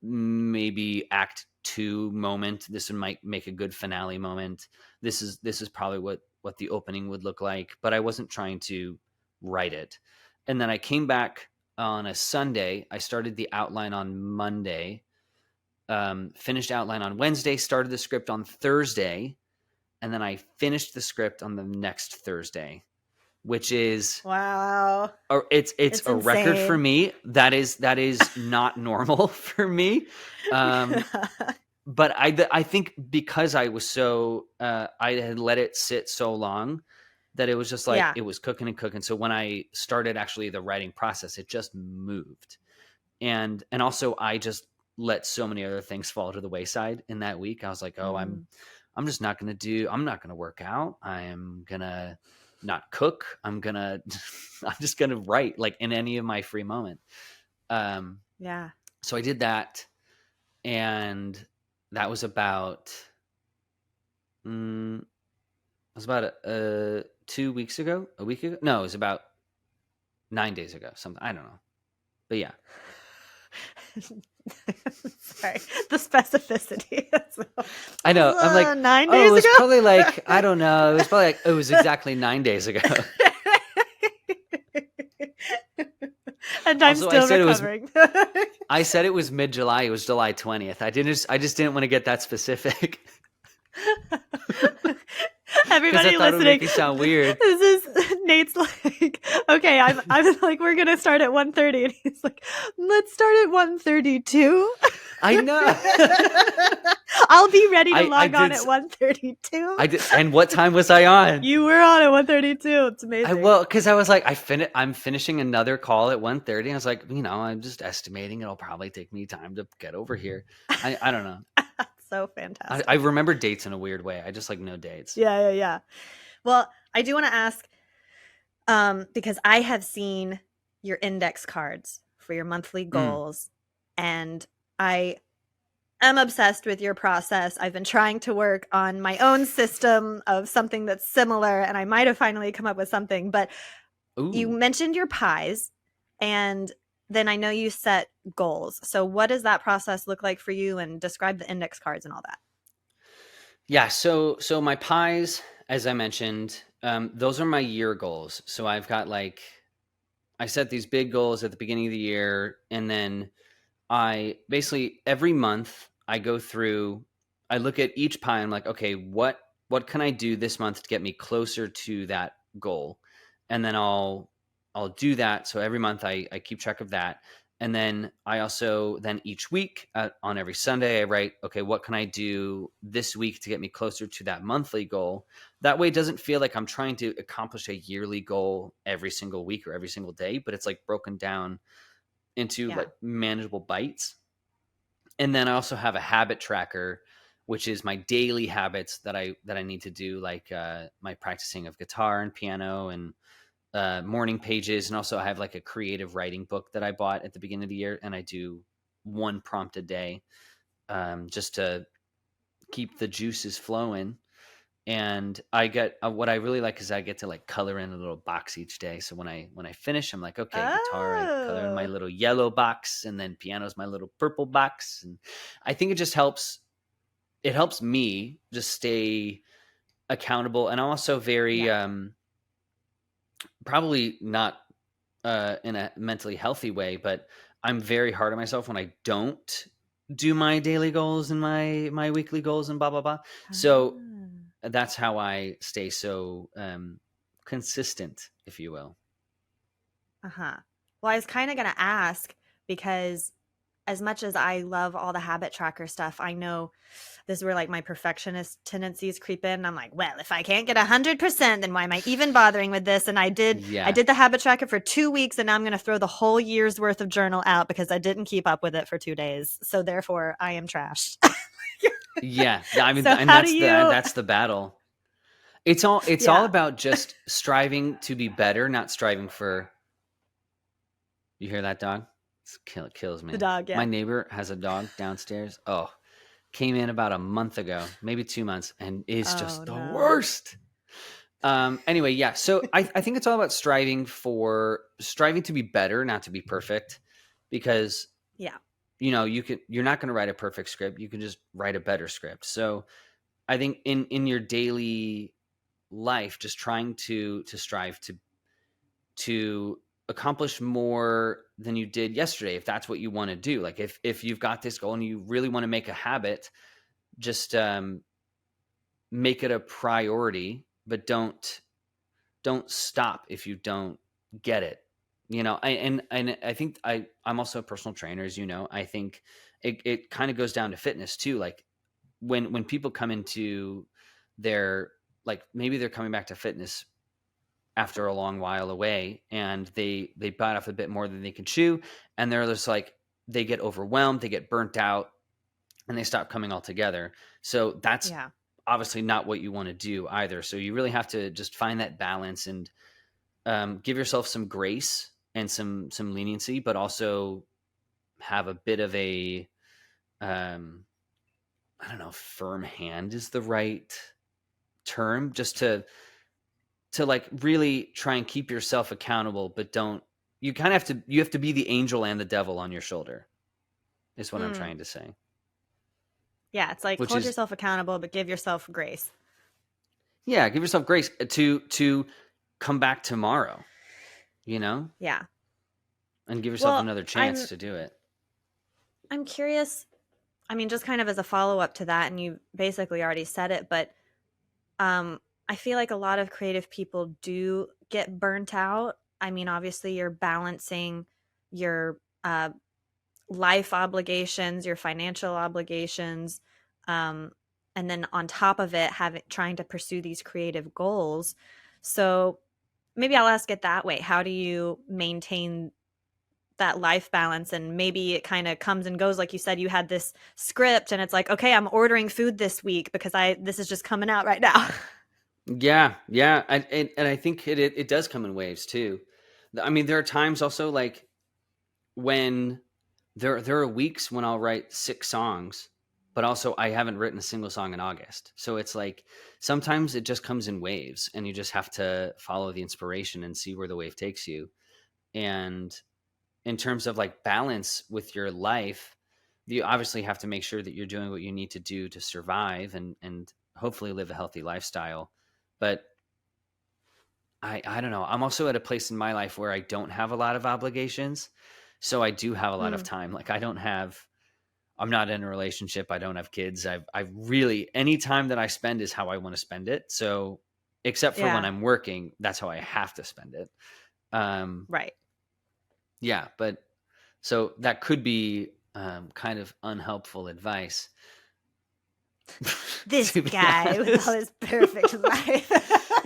maybe act 2 moment. This might make a good finale moment. This is probably what the opening would look like, but I wasn't trying to write it. And then I came back on a Sunday. I started the outline on Monday, finished outline on Wednesday, started the script on Thursday, and then I finished the script on the next Thursday, which is wow. It's a insane. record for me. That is not normal for me. But I think because I was so I had let it sit so long that it was just like it was cooking and cooking. So when I started actually the writing process, it just moved. And also I just let so many other things fall to the wayside in that week. I was like, oh, I'm just not going to work out. I am going to not cook. I'm just going to write like in any of my free moment. So I did that, and that was about 2 weeks ago, a week ago. No, it was about 9 days ago, something. I don't know. But yeah. Sorry, the specificity. I know. I'm like 9 days it was ago? probably like, I don't know. It was probably like, it was exactly 9 days ago. And I'm Also, still recovering. I said it was mid-July. It was July 20th. I just didn't want to get that specific. Everybody I thought it would make listening, you sound weird. This is Nate's like, okay, I'm like, we're gonna start at 1:30, and he's like, let's start at 1:32. I know. I'll be ready to log on at 1:32. I did. And what time was I on? You were on at 1:32. It's amazing. Because I was like, I'm finishing another call at 1:30. I was like, I'm just estimating it'll probably take me time to get over here. I don't know. So fantastic. I remember dates in a weird way. I just like know dates. Yeah. Well, I do want to ask, because I have seen your index cards for your monthly goals, and I am obsessed with your process. I've been trying to work on my own system of something that's similar, and I might have finally come up with something. But you mentioned your pies, and then I know you set goals. So what does that process look like for you, and describe the index cards and all that? Yeah. So my pies, as I mentioned, those are my year goals. So I've got I set these big goals at the beginning of the year, and then I basically every month I go through, I look at each pie. And I'm like, okay, what can I do this month to get me closer to that goal? And then I'll do that. So every month I keep track of that. And then I also each week on every Sunday, I write, okay, what can I do this week to get me closer to that monthly goal? That way it doesn't feel like I'm trying to accomplish a yearly goal every single week or every single day, but it's like broken down into Yeah. like manageable bites. And then I also have a habit tracker, which is my daily habits that I need to do, like my practicing of guitar and piano and morning pages. And also I have like a creative writing book that I bought at the beginning of the year, and I do one prompt a day, just to keep the juices flowing. And I get what I really like is I get to like color in a little box each day. So when I finish, I'm like, okay, guitar, I color in my Oh, little yellow box, and then piano's my little purple box. And I think it just helps. It helps me just stay accountable. And I'm also very yeah. probably not in a mentally healthy way, but I'm very hard on myself when I don't do my daily goals and my weekly goals and blah blah blah. So Ah. that's how I stay so consistent, if you will. Uh-huh. Well, I was kind of going to ask because as much as I love all the habit tracker stuff, I know this is where like my perfectionist tendencies creep in. I'm like, well, if I can't get 100%, then why am I even bothering with this? And I Yeah. did the habit tracker for 2 weeks, and now I'm going to throw the whole year's worth of journal out because I didn't keep up with it for 2 days. So therefore, I am trashed. Yeah. I mean, So and how do you? that's the battle. It's all Yeah, about just striving to be better, not striving for. You hear that dog? It kills the me. dog. My Yeah. neighbor has a dog downstairs. Oh, came in about a month ago, maybe 2 months, and is Oh just the no. worst. Anyway, yeah. So I think it's all about striving to be better, not to be perfect, because Yeah. you're not going to write a perfect script. You can just write a better script. So I think in your daily life, just trying to strive to accomplish more than you did yesterday, if that's what you want to do. Like if you've got this goal and you really want to make a habit, just make it a priority, but don't stop if you don't get it. And I think I'm also a personal trainer, as you know. I think it kind of goes down to fitness too. Like when people come into their, like, maybe they're coming back to fitness after a long while away, and they bite off a bit more than they can chew, and they're just like, they get overwhelmed, they get burnt out, and they stop coming altogether. So that's Yeah. obviously not what you want to do either. So you really have to just find that balance and give yourself some grace and some leniency, but also have a bit of a I don't know, firm hand is the right term, just to like really try and keep yourself accountable, but don't. You have to be the angel and the devil on your shoulder, is what I'm Mm. trying to say. Yeah. It's like Which hold is, yourself accountable, but give yourself grace. yeah, give yourself grace to come back tomorrow, Yeah. and give yourself Well, another I'm chance to do it. I'm curious. I mean, just kind of as a follow up to that, and you basically already said it, but um, I feel like a lot of creative people do get burnt out. I mean, obviously, you're balancing your life obligations, your financial obligations, um, and then on top of it, having trying to pursue these creative goals. So maybe I'll ask it that way. How do you maintain that life balance? And maybe it kind of comes and goes. Like you said, you had this script and it's like, okay, I'm ordering food this week because this is just coming out right now. Yeah, yeah, and I think it does come in waves too. I mean, there are times also, like, when there are weeks when I'll write 6 songs, but also I haven't written a single song in August. So it's like sometimes it just comes in waves, and you just have to follow the inspiration and see where the wave takes you. And in terms of like balance with your life, you obviously have to make sure that you're doing what you need to do to survive and hopefully live a healthy lifestyle. But I don't know. I'm also at a place in my life where I don't have a lot of obligations. So I do have a lot of Mm, time. Like, I'm not in a relationship. I don't have kids. I really, any time that I spend is how I want to spend it. So except for when yeah, I'm working, that's how I have to spend it. Um, right. yeah, but so that could be kind of unhelpful advice. This To be guy with all honest. his perfect life.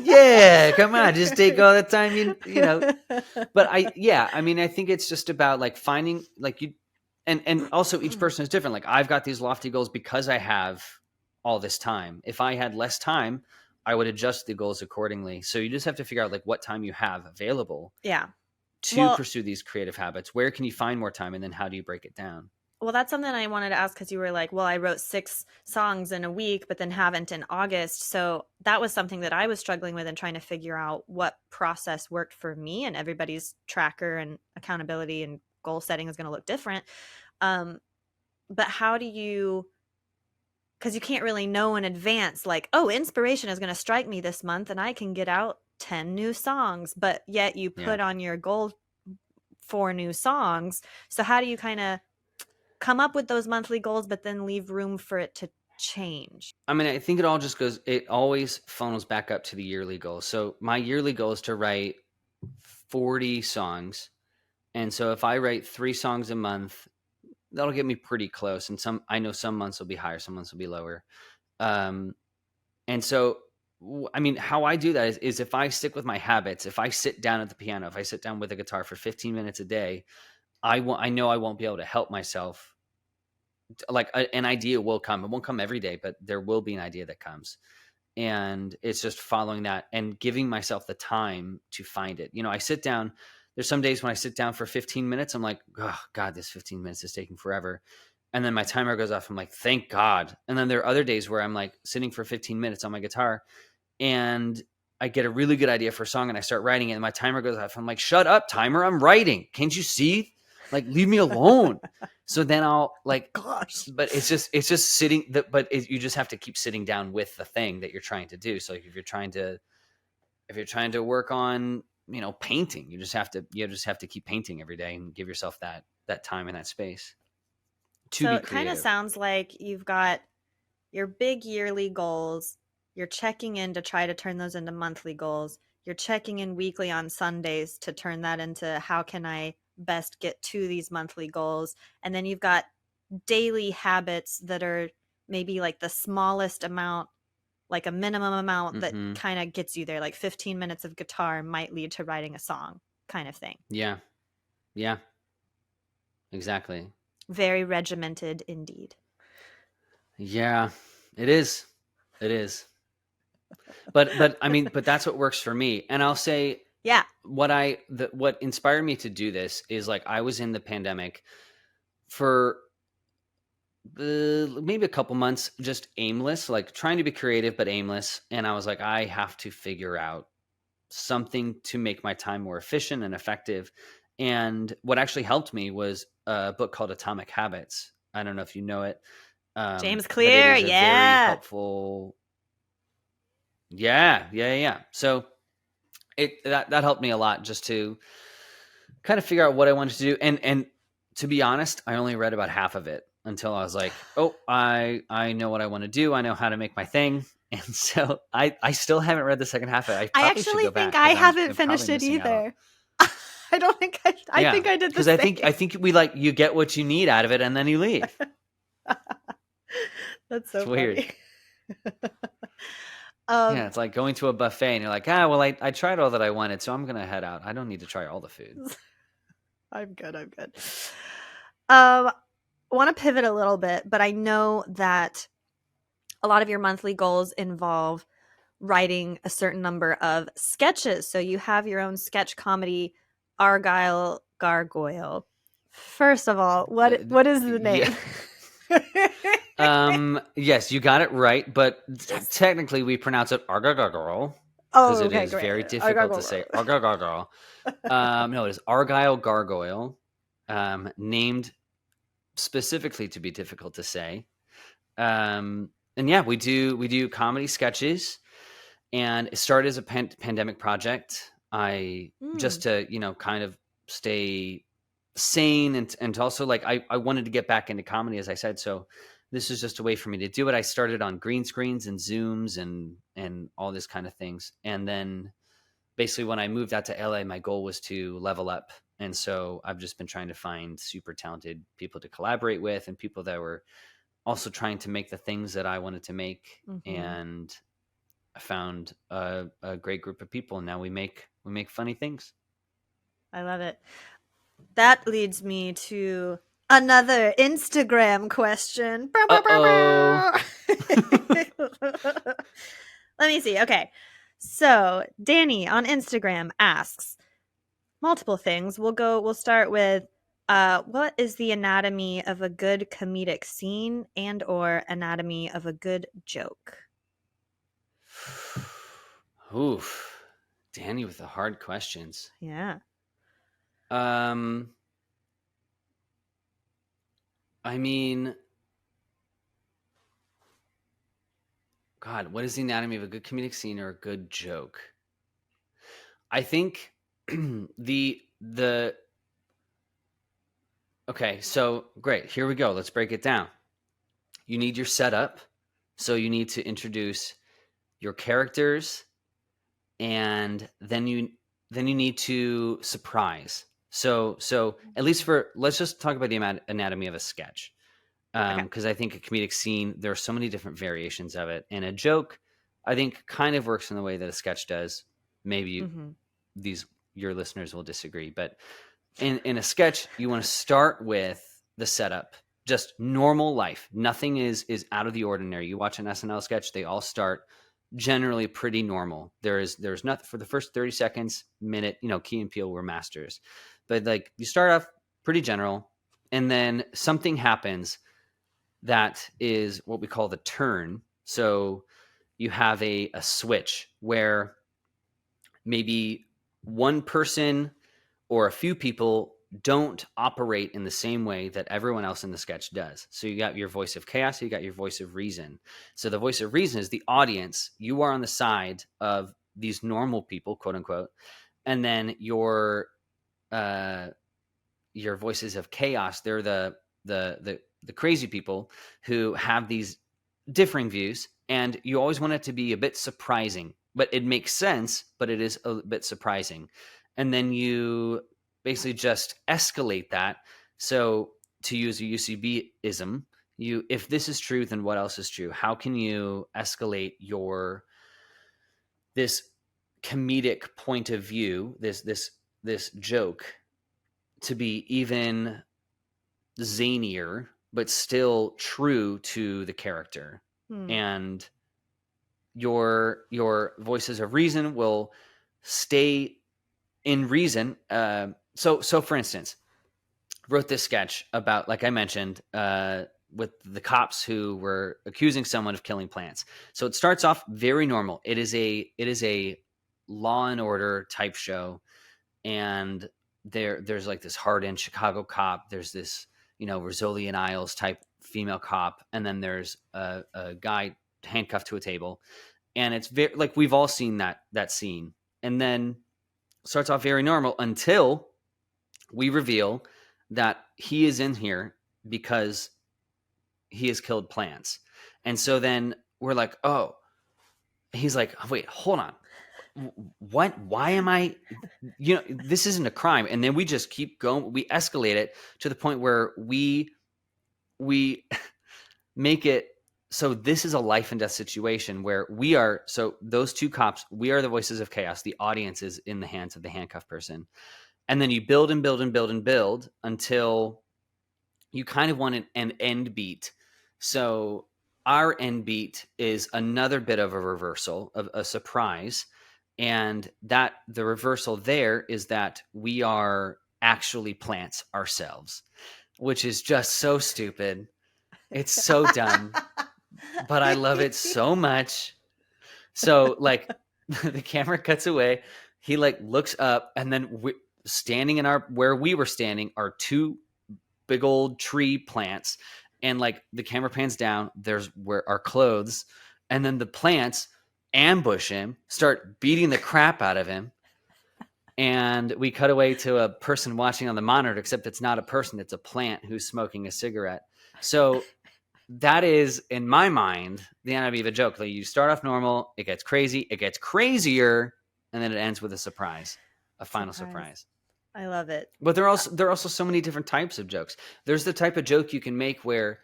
Yeah, come on, just take all the time you know. But I mean, I think it's just about like finding like you, and also each person is different. Like I've got these lofty goals because I have all this time. If I had less time, I would adjust the goals accordingly. So you just have to figure out like what time you have available Yeah. to Well, pursue these creative habits. Where can you find more time, and then how do you break it down? well, that's something I wanted to ask because you were like, well, I wrote 6 songs in a week, but then haven't in August. So that was something that I was struggling with and trying to figure out what process worked for me. And everybody's tracker and accountability and goal setting is going to look different. Um, but how do you, because you can't really know in advance, like, oh, inspiration is going to strike me this month and I can get out 10 new songs, but yet you Yeah. put on your goal 4 new songs. So how do you kind of come up with those monthly goals, but then leave room for it to change? I mean, I think it always funnels back up to the yearly goal. So my yearly goal is to write 40 songs. And so if I write 3 songs a month, that'll get me pretty close. And I know some months will be higher, some months will be lower. Um, and so, I mean, how I do that is if I stick with my habits, if I sit down at the piano, if I sit down with a guitar for 15 minutes a day, I know I won't be able to help myself. Like an idea will come. It won't come every day, but there will be an idea that comes. And it's just following that and giving myself the time to find it. I sit down. There's some days when I sit down for 15 minutes, I'm like, oh God, this 15 minutes is taking forever. And then my timer goes off. I'm like, thank God. And then there are other days where I'm like sitting for 15 minutes on my guitar and I get a really good idea for a song and I start writing it and my timer goes off. I'm like, shut up, timer. I'm writing. Can't you see? Like, leave me alone. So then I'll like, Gosh. but it's just sitting. You just have to keep sitting down with the thing that you're trying to do. So like if you're trying to work on, painting, you just have to keep painting every day and give yourself that time and that space to So be it kind of creative. sounds like you've got your big yearly goals. You're checking in to try to turn those into monthly goals. You're checking in weekly on Sundays to turn that into how can I best get to these monthly goals. And then you've got daily habits that are maybe like the smallest amount, like a minimum amount that Mm-hmm. kind of gets you there. Like 15 minutes of guitar might lead to writing a song, kind of thing. Yeah. Yeah. Exactly. Very regimented indeed. Yeah. It is. It is. But I mean, but that's what works for me. And I'll say Yeah. what inspired me to do this is like I was in the pandemic for maybe a couple months, just aimless, like trying to be creative but aimless. And I was like, I have to figure out something to make my time more efficient and effective. And what actually helped me was a book called Atomic Habits. I don't know if you know it, James but it Clear. is a very Yeah. helpful. Yeah. So that helped me a lot just to kind of figure out what I wanted to do. And to be honest, I only read about half of it until I was like, oh, I know what I want to do. I know how to make my thing. And so I still haven't read the second half of it. I I probably should actually go think back I because haven't I'm finished probably it missing out on. either. I don't think I Yeah, think I did the because same. I think we like you get what you need out of it and then you leave. That's It's so weird. funny. Yeah, it's like going to a buffet and you're like, well, I tried all that I wanted, so I'm gonna head out. I don't need to try all the food. I'm good. Want to pivot a little bit, but I know that a lot of your monthly goals involve writing a certain number of sketches. So you have your own sketch comedy, Argyle Gargoyle. First of all, what is the Yeah. name? Yes, you got it right, but Yes. technically we pronounce it Argyle Oh, because it okay, is great. very difficult to say Argyle. No, it is Argyle Gargoyle, named specifically to be difficult to say. And yeah, we do comedy sketches, and it started as a pandemic project. I just to kind of stay sane and to also like I wanted to get back into comedy, as I said. So this is just a way for me to do it. I started on green screens and Zooms and all this kind of things, and then basically when I moved out to LA, my goal was to level up. And so I've just been trying to find super talented people to collaborate with and people that were also trying to make the things that I wanted to make. Mm-hmm. And I found a great group of people, and now we make funny things. I love it. That leads me to another Instagram question. Uh-oh. Let me see. Okay. So, Danny on Instagram asks multiple things. We'll start with what is the anatomy of a good comedic scene and or anatomy of a good joke? Oof. Danny with the hard questions. Yeah. Um, I mean, God, what is the anatomy of a good comedic scene or a good joke? I think the okay, so great. Here we go. Let's break it down. You need your setup. So you need to introduce your characters, and then you need to surprise. So at least for, let's just talk about the anatomy of a sketch. Okay. Because I think a comedic scene, there are so many different variations of it, and a joke, I think, kind of works in the way that a sketch does. Maybe Mhm. these your listeners will disagree, but in a sketch, you want to start with the setup, just normal life. Nothing is out of the ordinary. You watch an SNL sketch, they all start generally pretty normal. There's nothing for the first 30 seconds, minute, Key and Peele were masters. But like you start off pretty general, and then something happens that is what we call the turn. So you have a switch where maybe one person or a few people don't operate in the same way that everyone else in the sketch does. So you got your voice of chaos, you got your voice of reason. So the voice of reason is the audience. You are on the side of these normal people, quote unquote, and then your voices of chaos, they're the crazy people who have these differing views, and you always want it to be a bit surprising, but it makes sense, but it is a bit surprising. And then you basically just escalate that. So to use a UCB ism, if this is true, then what else is true? How can you escalate this comedic point of view, this joke, to be even zanier, but still true to the character? Hmm. And your voices of reason will stay in reason. So for instance, wrote this sketch about, like I mentioned, with the cops who were accusing someone of killing plants. So it starts off very normal. It is a Law and Order type show, and there's like this hardened Chicago cop. There's this Rizzoli and Isles type female cop, and then there's a guy handcuffed to a table, and it's very like we've all seen that scene, and then starts off very normal until we reveal that he is in here because he has killed plants. And so then we're like, oh, he's like, oh, wait, hold on. What? Why am I, this isn't a crime. And then we just keep going. We escalate it to the point where we make it so this is a life and death situation where we are. So those two cops, we are the voices of chaos. The audience is in the hands of the handcuffed person. And then you build and build and build and build until you kind of want an end beat. So our end beat is another bit of a reversal, of a surprise. And that the reversal there is that we are actually plants ourselves, which is just so stupid. It's so dumb, but I love it so much. So like the camera cuts away, he like looks up, and then standing in where we were standing are two big old tree plants, and like the camera pans down, there's where our clothes, and then the plants ambush him, start beating the crap out of him, and we cut away to a person watching on the monitor, except it's not a person, it's a plant who's smoking a cigarette. So that is, in my mind, the anatomy of a joke. Like you start off normal, it gets crazy, it gets crazier, and then it ends with a surprise, a final surprise. I love it. But there are also so many different types of jokes. There's the type of joke you can make where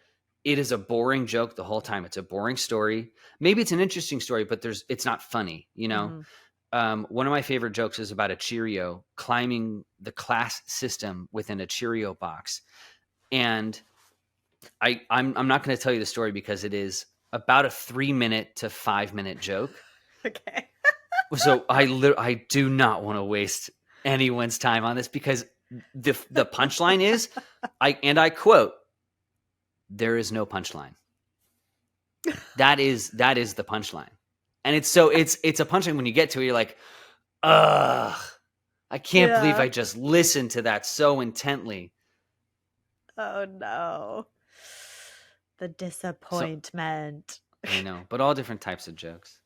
it is a boring joke the whole time. It's a boring story. Maybe it's an interesting story, but it's not funny, you know? One of my favorite jokes is about a Cheerio climbing the class system within a Cheerio box. And I'm not going to tell you the story because it is about a 3-minute to 5-minute joke. Okay. So I do not want to waste anyone's time on this because the punchline is, I quote, "There is no punchline." That is the punchline. And it's a punchline when you get to it, you're like, ugh, I can't believe I just listened to that so intently. Oh no. The disappointment. I know, but all different types of jokes.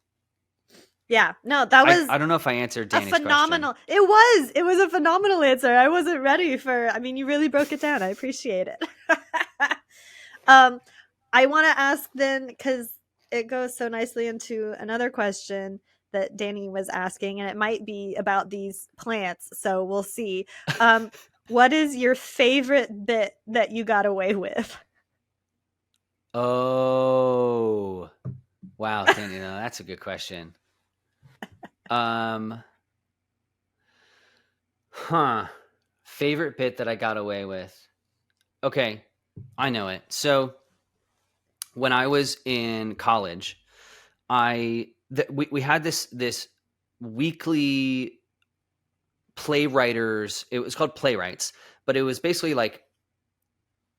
Yeah, no, that was I don't know if I answered Danny's phenomenal. question. It was a phenomenal answer. I wasn't ready for, I mean, you really broke it down. I appreciate it. I want to ask then, because it goes so nicely into another question that Danny was asking, and it might be about these plants, so we'll see. What is your favorite bit that you got away with? Oh, wow, Danny, no, that's a good question. Favorite bit that I got away with. Okay, I know it. So when I was in college, we had this weekly playwriters. It was called Playwrights, but it was basically like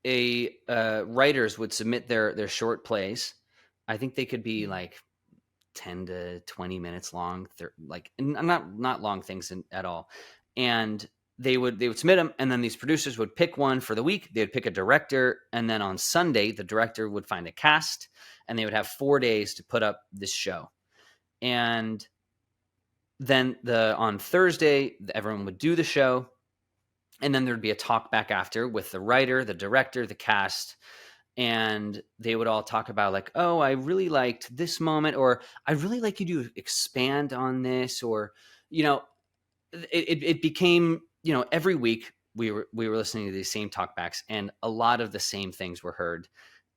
writers would submit their short plays. I think they could be like 10 to 20 minutes long. They're like not long things at all. And they would submit them, and then these producers would pick one for the week. They would pick a director, and then on Sunday, the director would find a cast, and they would have 4 days to put up this show. And then on Thursday, everyone would do the show, and then there'd be a talk back after with the writer, the director, the cast, and they would all talk about like, oh, I really liked this moment, or I really like you to expand on this, or, you know, it became, you know, every week we were listening to these same talkbacks, and a lot of the same things were heard.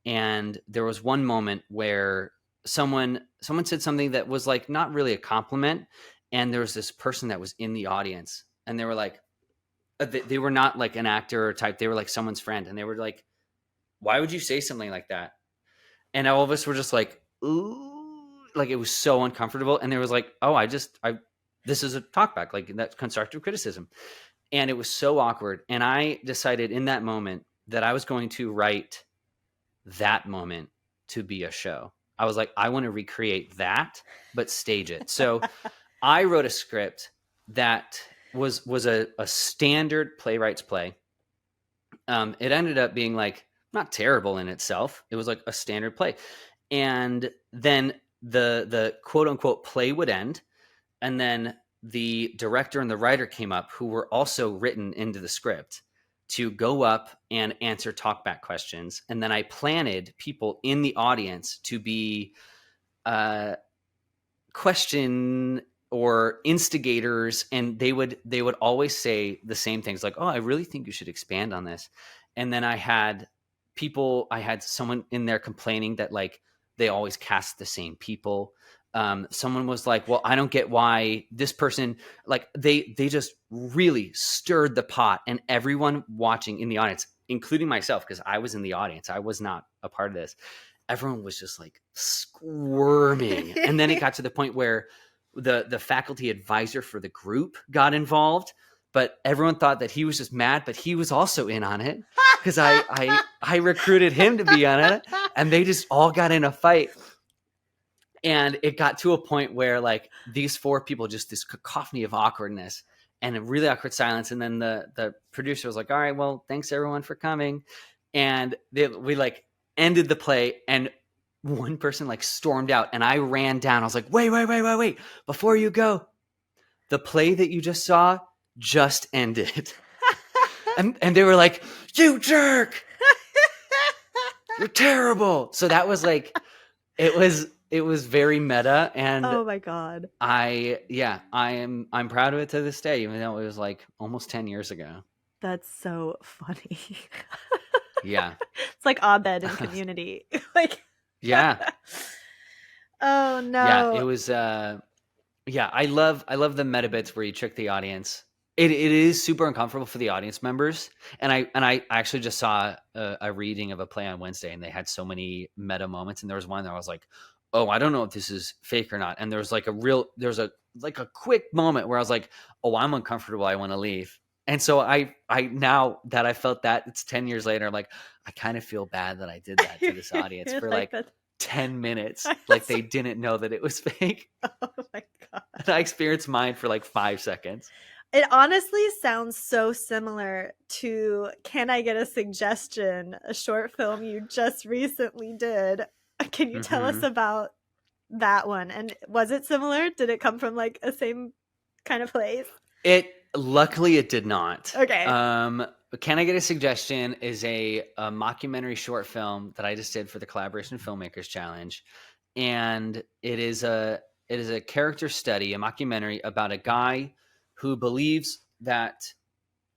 And there was one moment where someone said something that was like not really a compliment, and there was this person that was in the audience, and they were like, they were not like an actor or type, they were like someone's friend, and they were like, why would you say something like that? And all of us were just like, ooh, like it was so uncomfortable. And there was like, oh, this is a talkback, like that's constructive criticism. And it was so awkward. And I decided in that moment that I was going to write that moment to be a show. I was like, I want to recreate that, but stage it. So I wrote a script that was a standard playwright's play. It ended up being like not terrible in itself. It was like a standard play. And then the quote unquote play would end. And then the director and the writer came up, who were also written into the script, to go up and answer talkback questions. And then I planted people in the audience to be question or instigators, and they would always say the same things like, oh, I really think you should expand on this. And then I had someone in there complaining that like they always cast the same people. Someone was like, well, I don't get why this person, like they just really stirred the pot, and everyone watching in the audience, including myself, because I was in the audience, I was not a part of this, everyone was just like squirming. And then it got to the point where the faculty advisor for the group got involved, but everyone thought that he was just mad, but he was also in on it because I recruited him to be on it, and they just all got in a fight. And it got to a point where like these 4 people, just this cacophony of awkwardness and a really awkward silence. And then the producer was like, all right, well, thanks everyone for coming. And we like ended the play, and one person like stormed out, and I ran down. I was like, wait, before you go, the play that you just saw just ended. and they were like, you jerk, you're terrible. So that was like, it was very meta. And oh my God. I'm proud of it to this day, even though it was like almost 10 years ago. That's so funny. Yeah. It's like Abed in Community. Like, Yeah. oh Yeah. It no. was yeah, I love the meta bits where you trick the audience. It is super uncomfortable for the audience members. And I actually just saw a reading of a play on Wednesday, and they had so many meta moments. And there was one that I was like, oh, I don't know if this is fake or not. And there's a quick moment where I was like, oh, I'm uncomfortable. I want to leave. And so I now that I felt that, it's 10 years later, I'm like, I kind of feel bad that I did that to this audience You're for like like that. 10 minutes. Like they didn't know that it was fake. Oh my God. And I experienced mine for like 5 seconds. It honestly sounds so similar to Can I Get a Suggestion, a short film you just recently did. Can you tell us Hmm. about that one? And was it similar? Did it come from like a same kind of place? It luckily it did not. Okay. Can I Get a Suggestion is a mockumentary short film that I just did for the Collaboration Filmmakers Challenge, and it is a character study, a mockumentary about a guy who believes that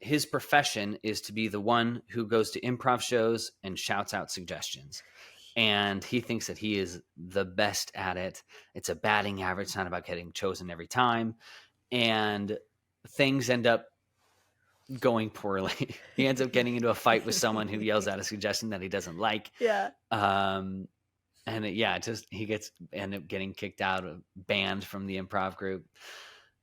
his profession is to be the one who goes to improv shows and shouts out suggestions. And he thinks that he is the best at it. It's a batting average. It's not about getting chosen every time. And things end up going poorly. He ends up getting into a fight with someone who yells out a suggestion that he doesn't like. Yeah. And he gets end up getting kicked out, banned from the improv group.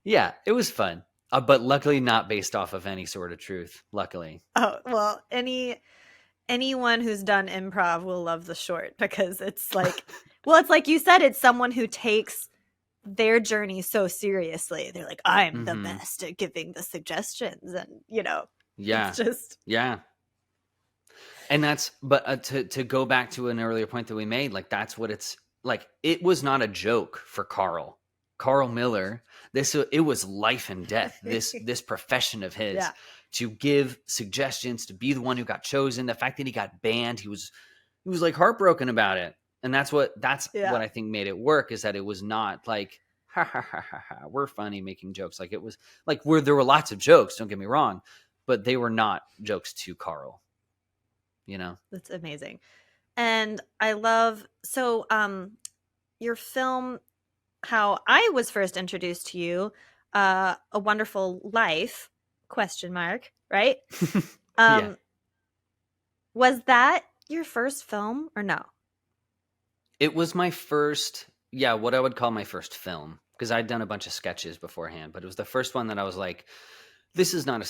Yeah, it was fun. But luckily not based off of any sort of truth. Luckily. Oh, well, anyone who's done improv will love the short because it's like, well, it's like you said, it's someone who takes their journey so seriously. They're like, I'm the Mm-hmm. best at giving the suggestions. And, Yeah. it's just, Yeah. And but to go back to an earlier point that we made, like that's what it's like. It was not a joke for Carl Miller. It was life and death. This profession of his, yeah. to give suggestions, to be the one who got chosen. The fact that he got banned, he was like heartbroken about it. And that's what Yeah. I think made it work, is that it was not like ha ha ha ha ha, we're funny making jokes. Like it was like there were lots of jokes, don't get me wrong, but they were not jokes to Carl. That's amazing. And I love, so your film, how I was first introduced to you, A Wonderful Life, question mark, right? Yeah. Was that your first film or no? It was my first, yeah, what I would call my first film, because I'd done a bunch of sketches beforehand, but it was the first one that I was like, this is not a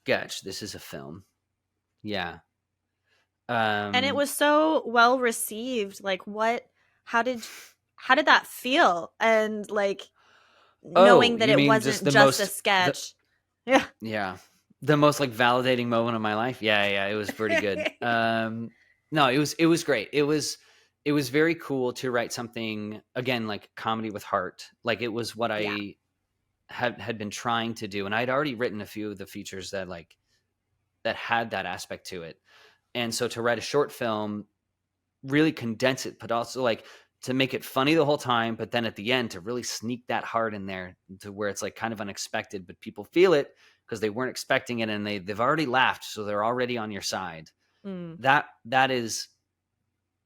sketch, this is a film. Yeah. And it was so well received. Like how did that feel? And like Oh, knowing that you it mean just wasn't the just a most, sketch. Yeah. yeah, the most like validating moment of my life. Yeah, it was pretty good. No, it was great. It was very cool to write something, again, like comedy with heart. Like it was what Yeah. I had been trying to do, and I'd already written a few of the features that had that aspect to it. And so to write a short film, really condense it, but also like to make it funny the whole time, but then at the end to really sneak that heart in there to where it's like kind of unexpected, but people feel it because they weren't expecting it, and they've already laughed, so they're already on your side. Mm. That is,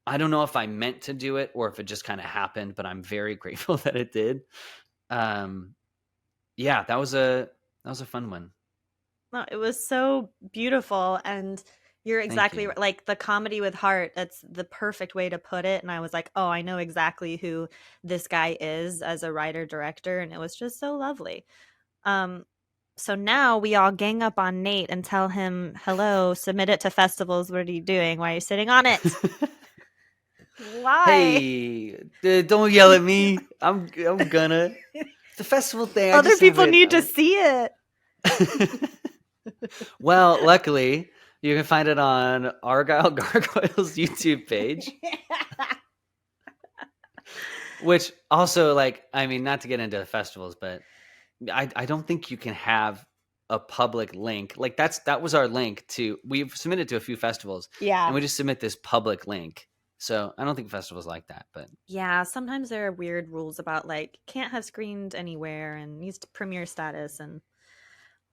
I don't know if I meant to do it or if it just kind of happened, but I'm very grateful that it did. Yeah, that was a fun one. No, it was so beautiful, and you're Thank exactly you. right. Like the comedy with heart, that's the perfect way to put it. And I was like, oh, I know exactly who this guy is as a writer director, and it was just so lovely. Um, so now we all gang up on Nate and tell him, hello, submit it to festivals. What are you doing? Why are you sitting on it? Why? Hey, don't yell at me. I'm gonna. The festival thing, I Other just have people it. need to see it. Well, luckily, you can find it on Argyle Gargoyles YouTube page. Which also, like, I mean, not to get into festivals, but I don't think you can have a public link. Like that was our link to, we've submitted to a few festivals, and Yeah. we just submit this public link. So I don't think festivals like that, but Yeah, sometimes there are weird rules about like can't have screened anywhere and needs to premiere status and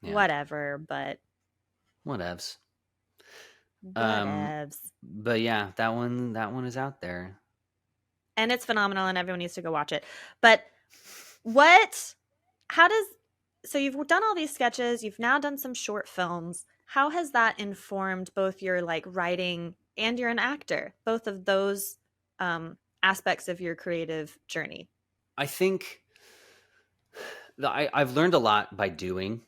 yeah, whatever, but whatevs. Um, Whatevs. but yeah, that one is out there. And it's phenomenal, and everyone needs to go watch it. But what, how does, so you've done all these sketches, you've now done some short films. How has that informed both your like writing and you're an actor, both of those aspects of your creative journey? I think I've learned a lot by doing.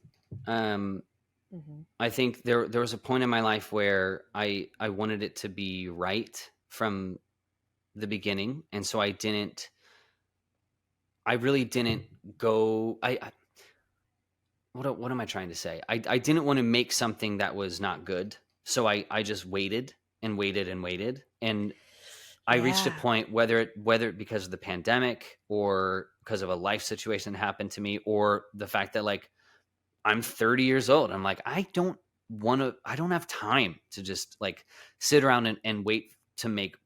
Um, Mm-hmm. I think there was a point in my life where I wanted it to be right from the beginning, and so I really didn't go. What am I trying to say? I didn't want to make something that was not good, so I just waited and waited and waited, and I reached a Yeah. point, whether because of the pandemic or because of a life situation that happened to me, or the fact that like I'm 30 years old. I'm like, I don't have time to just like sit around and wait to make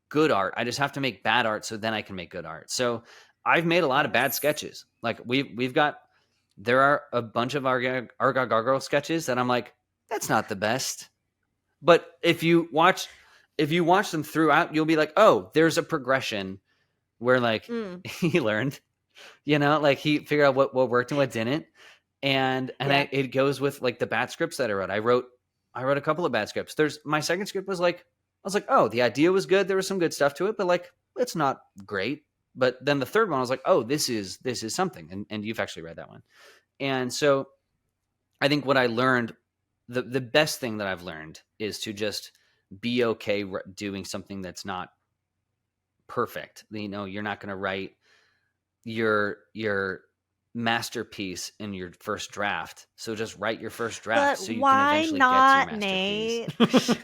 good art. I just have to make bad art so then I can make good art. So I've made a lot of bad Yes. sketches. Like there are a bunch of Arga Gargoyle sketches that I'm like, that's not the best. But if you watch them throughout, you'll be like, oh, there's a progression where like Mm, he learned, like he figured out what worked and what didn't. And yeah. it goes with like the bad scripts that I wrote. I wrote a couple of bad scripts. There's my second script was like, I was like, oh, the idea was good. There was some good stuff to it, but like it's not great. But then the third one, I was like, oh, this is something. And you've actually read that one. And so I think what I learned, the best thing that I've learned is to just be okay doing something that's not perfect. You're not going to write your masterpiece in your first draft. So just write your first draft But so you can why eventually get to your not, masterpiece.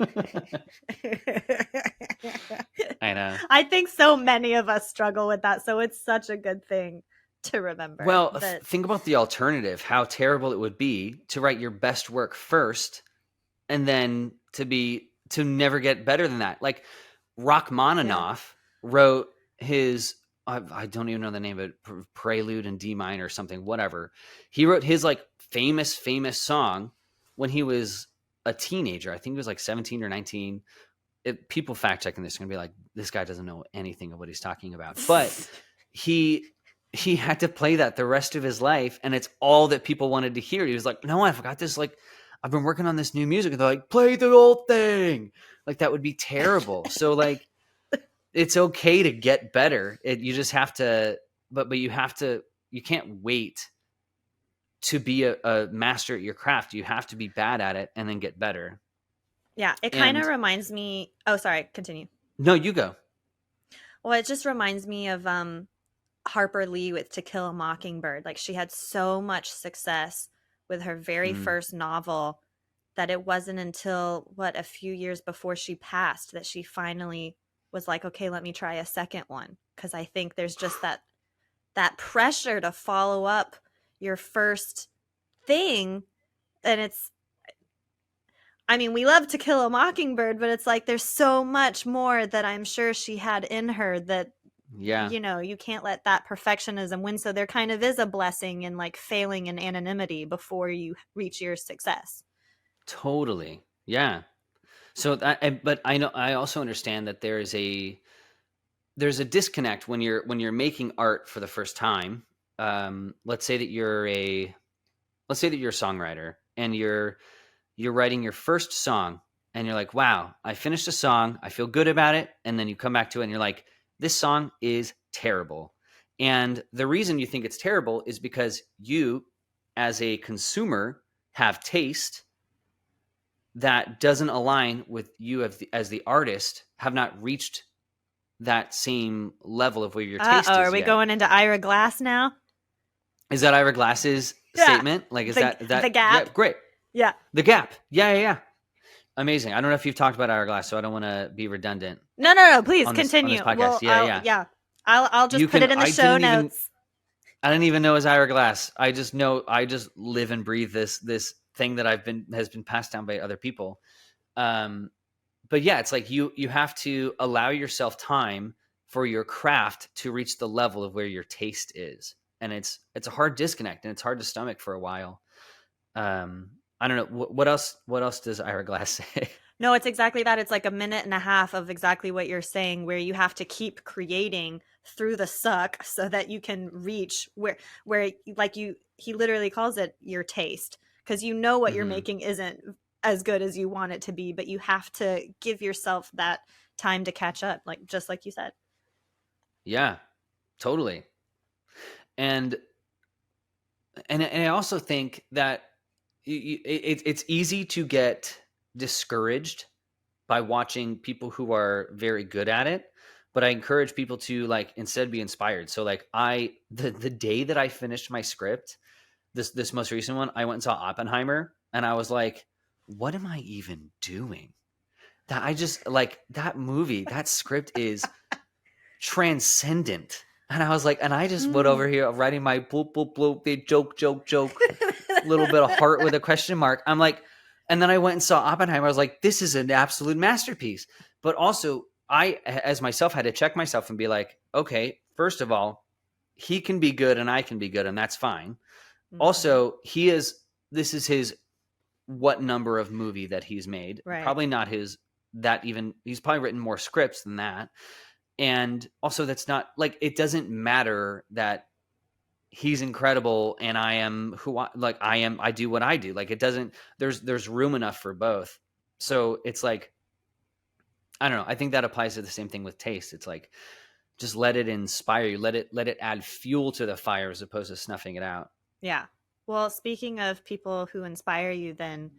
Nate? I know. I think so many of us struggle with that. So it's such a good thing to remember Well, that. think about the alternative, how terrible it would be to write your best work first and then to never get better than that. Like Yeah. Rachmaninoff wrote his I don't even know the name of it, Prelude in D minor or something, whatever. He wrote his like famous song when he was a teenager. I think he was like 17 or 19. People fact checking this are gonna be like, this guy doesn't know anything of what he's talking about. But he had to play that the rest of his life, and it's all that people wanted to hear. He was like, no, I forgot this. Like, I've been working on this new music, and they're like, play the old thing. Like that would be terrible. So like, it's okay to get better. You just have to, but you have to. You can't wait to be a master at your craft. You have to be bad at it and then get better. Yeah. It kind of And reminds me. Oh, sorry. Continue. no, you go. Well, it just reminds me of Harper Lee with To Kill a Mockingbird. Like she had so much success with her very Mm, first novel that it wasn't until a few years before she passed that she finally was like, okay, let me try a second one. Cause I think there's just that pressure to follow up your first thing. And I mean, we love To Kill a Mockingbird, but it's like there's so much more that I'm sure she had in her that yeah, you can't let that perfectionism win. So there kind of is a blessing in like failing in anonymity before you reach your success. totally. Yeah. So but I know I also understand that there's a disconnect when you're making art for the first time. Let's say that you're a songwriter and you're writing your first song and you're like, wow, I finished a song, I feel good about it, and then you come back to it and you're like, this song is terrible. And the reason you think it's terrible is because you, as a consumer, have taste that doesn't align with you as the artist, have not reached that same level of where your taste Are is we yet. going into Ira Glass now? Is that Ira Glass's Yeah. statement? Like, is The that the yeah, gap. great. Yeah. The Gap. Yeah, yeah, yeah. Amazing. I don't know if you've talked about Ira Glass, so I don't want to be redundant No. Please on this continue. podcast. Well, Yeah, yeah. I'll You just put can it in the show notes. I didn't even know it was Ira Glass. I just live and breathe this thing that has been passed down by other people. But yeah, it's like you have to allow yourself time for your craft to reach the level of where your taste is. And it's a hard disconnect and it's hard to stomach for a while. I don't know what else does Ira Glass say? No, it's exactly that. It's like a minute and a half of exactly what you're saying, where you have to keep creating through the suck so that you can reach where like he literally calls it your taste, because you know what you're Hmm. making isn't as good as you want it to be, but you have to give yourself that time to catch up, like just like you said. Yeah, totally. And and I also think that it's easy to get discouraged by watching people who are very good at it, but I encourage people to like instead be inspired. So like the day that I finished my script, this most recent one, I went and saw Oppenheimer and I was like, what am I even doing? That I just like that movie, that script is transcendent. And I was like, and I just went Mm. over here writing my bloop bloop bloop, they joke, little bit of heart with a question mark. I'm like, and then I went and saw Oppenheimer. I was like, this is an absolute masterpiece. But also, I, as myself, had to check myself and be like, okay, first of all, he can be good and I can be good, and that's fine. Mhm. Also, this is his what number of movie that he's made. Right. Probably not his that even, he's probably written more scripts than that. And also, that's not like, it doesn't matter that he's incredible and I am who I am. I do what I do. Like it doesn't, there's room enough for both. So it's like, I don't know. I think that applies to the same thing with taste. It's like, just let it inspire you. Let it add fuel to the fire as opposed to snuffing it out. Yeah. Well, speaking of people who inspire you, then,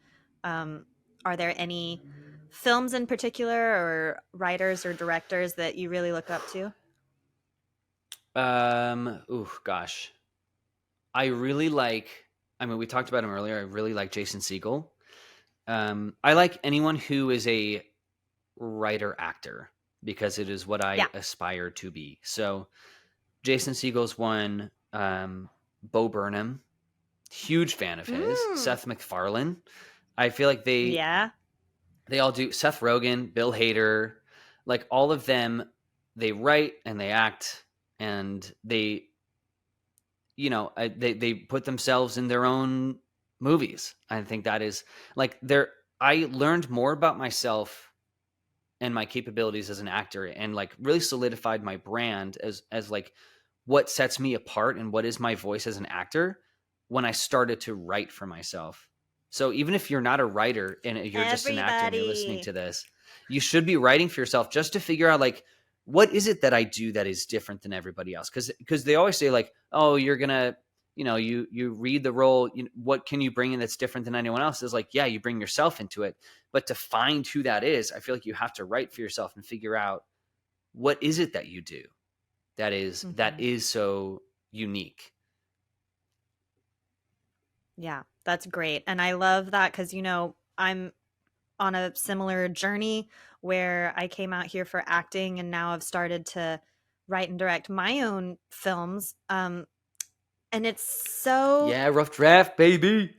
um, are there any films in particular or writers or directors that you really look up to? Oh gosh. I really like, I mean, we talked about him earlier. I really like Jason Segel. I like anyone who is a writer actor because it is what I Yeah. aspire to be. So Jason Segel's one, Bo Burnham, huge fan of his. Mm. Seth MacFarlane. I feel like Yeah. they all do. Seth Rogen, Bill Hader, like all of them, they write and they act and they, they put themselves in their own movies. I think that is like I learned more about myself and my capabilities as an actor and like really solidified my brand as like what sets me apart and what is my voice as an actor when I started to write for myself. So even if you're not a writer and you're just an actor and you're listening Everybody. to this, you should be writing for yourself just to figure out like what is it that I do that is different than everybody else? Because they always say like, oh, you're gonna, you read the role. What can you bring in that's different than anyone else? Is like, yeah, you bring yourself into it. But to find who that is, I feel like you have to write for yourself and figure out what is it that you do that Hmm. is so unique. Yeah, that's great. And I love that because, I'm on a similar journey where I came out here for acting and now I've started to write and direct my own films. And it's so, Yeah, rough draft, baby.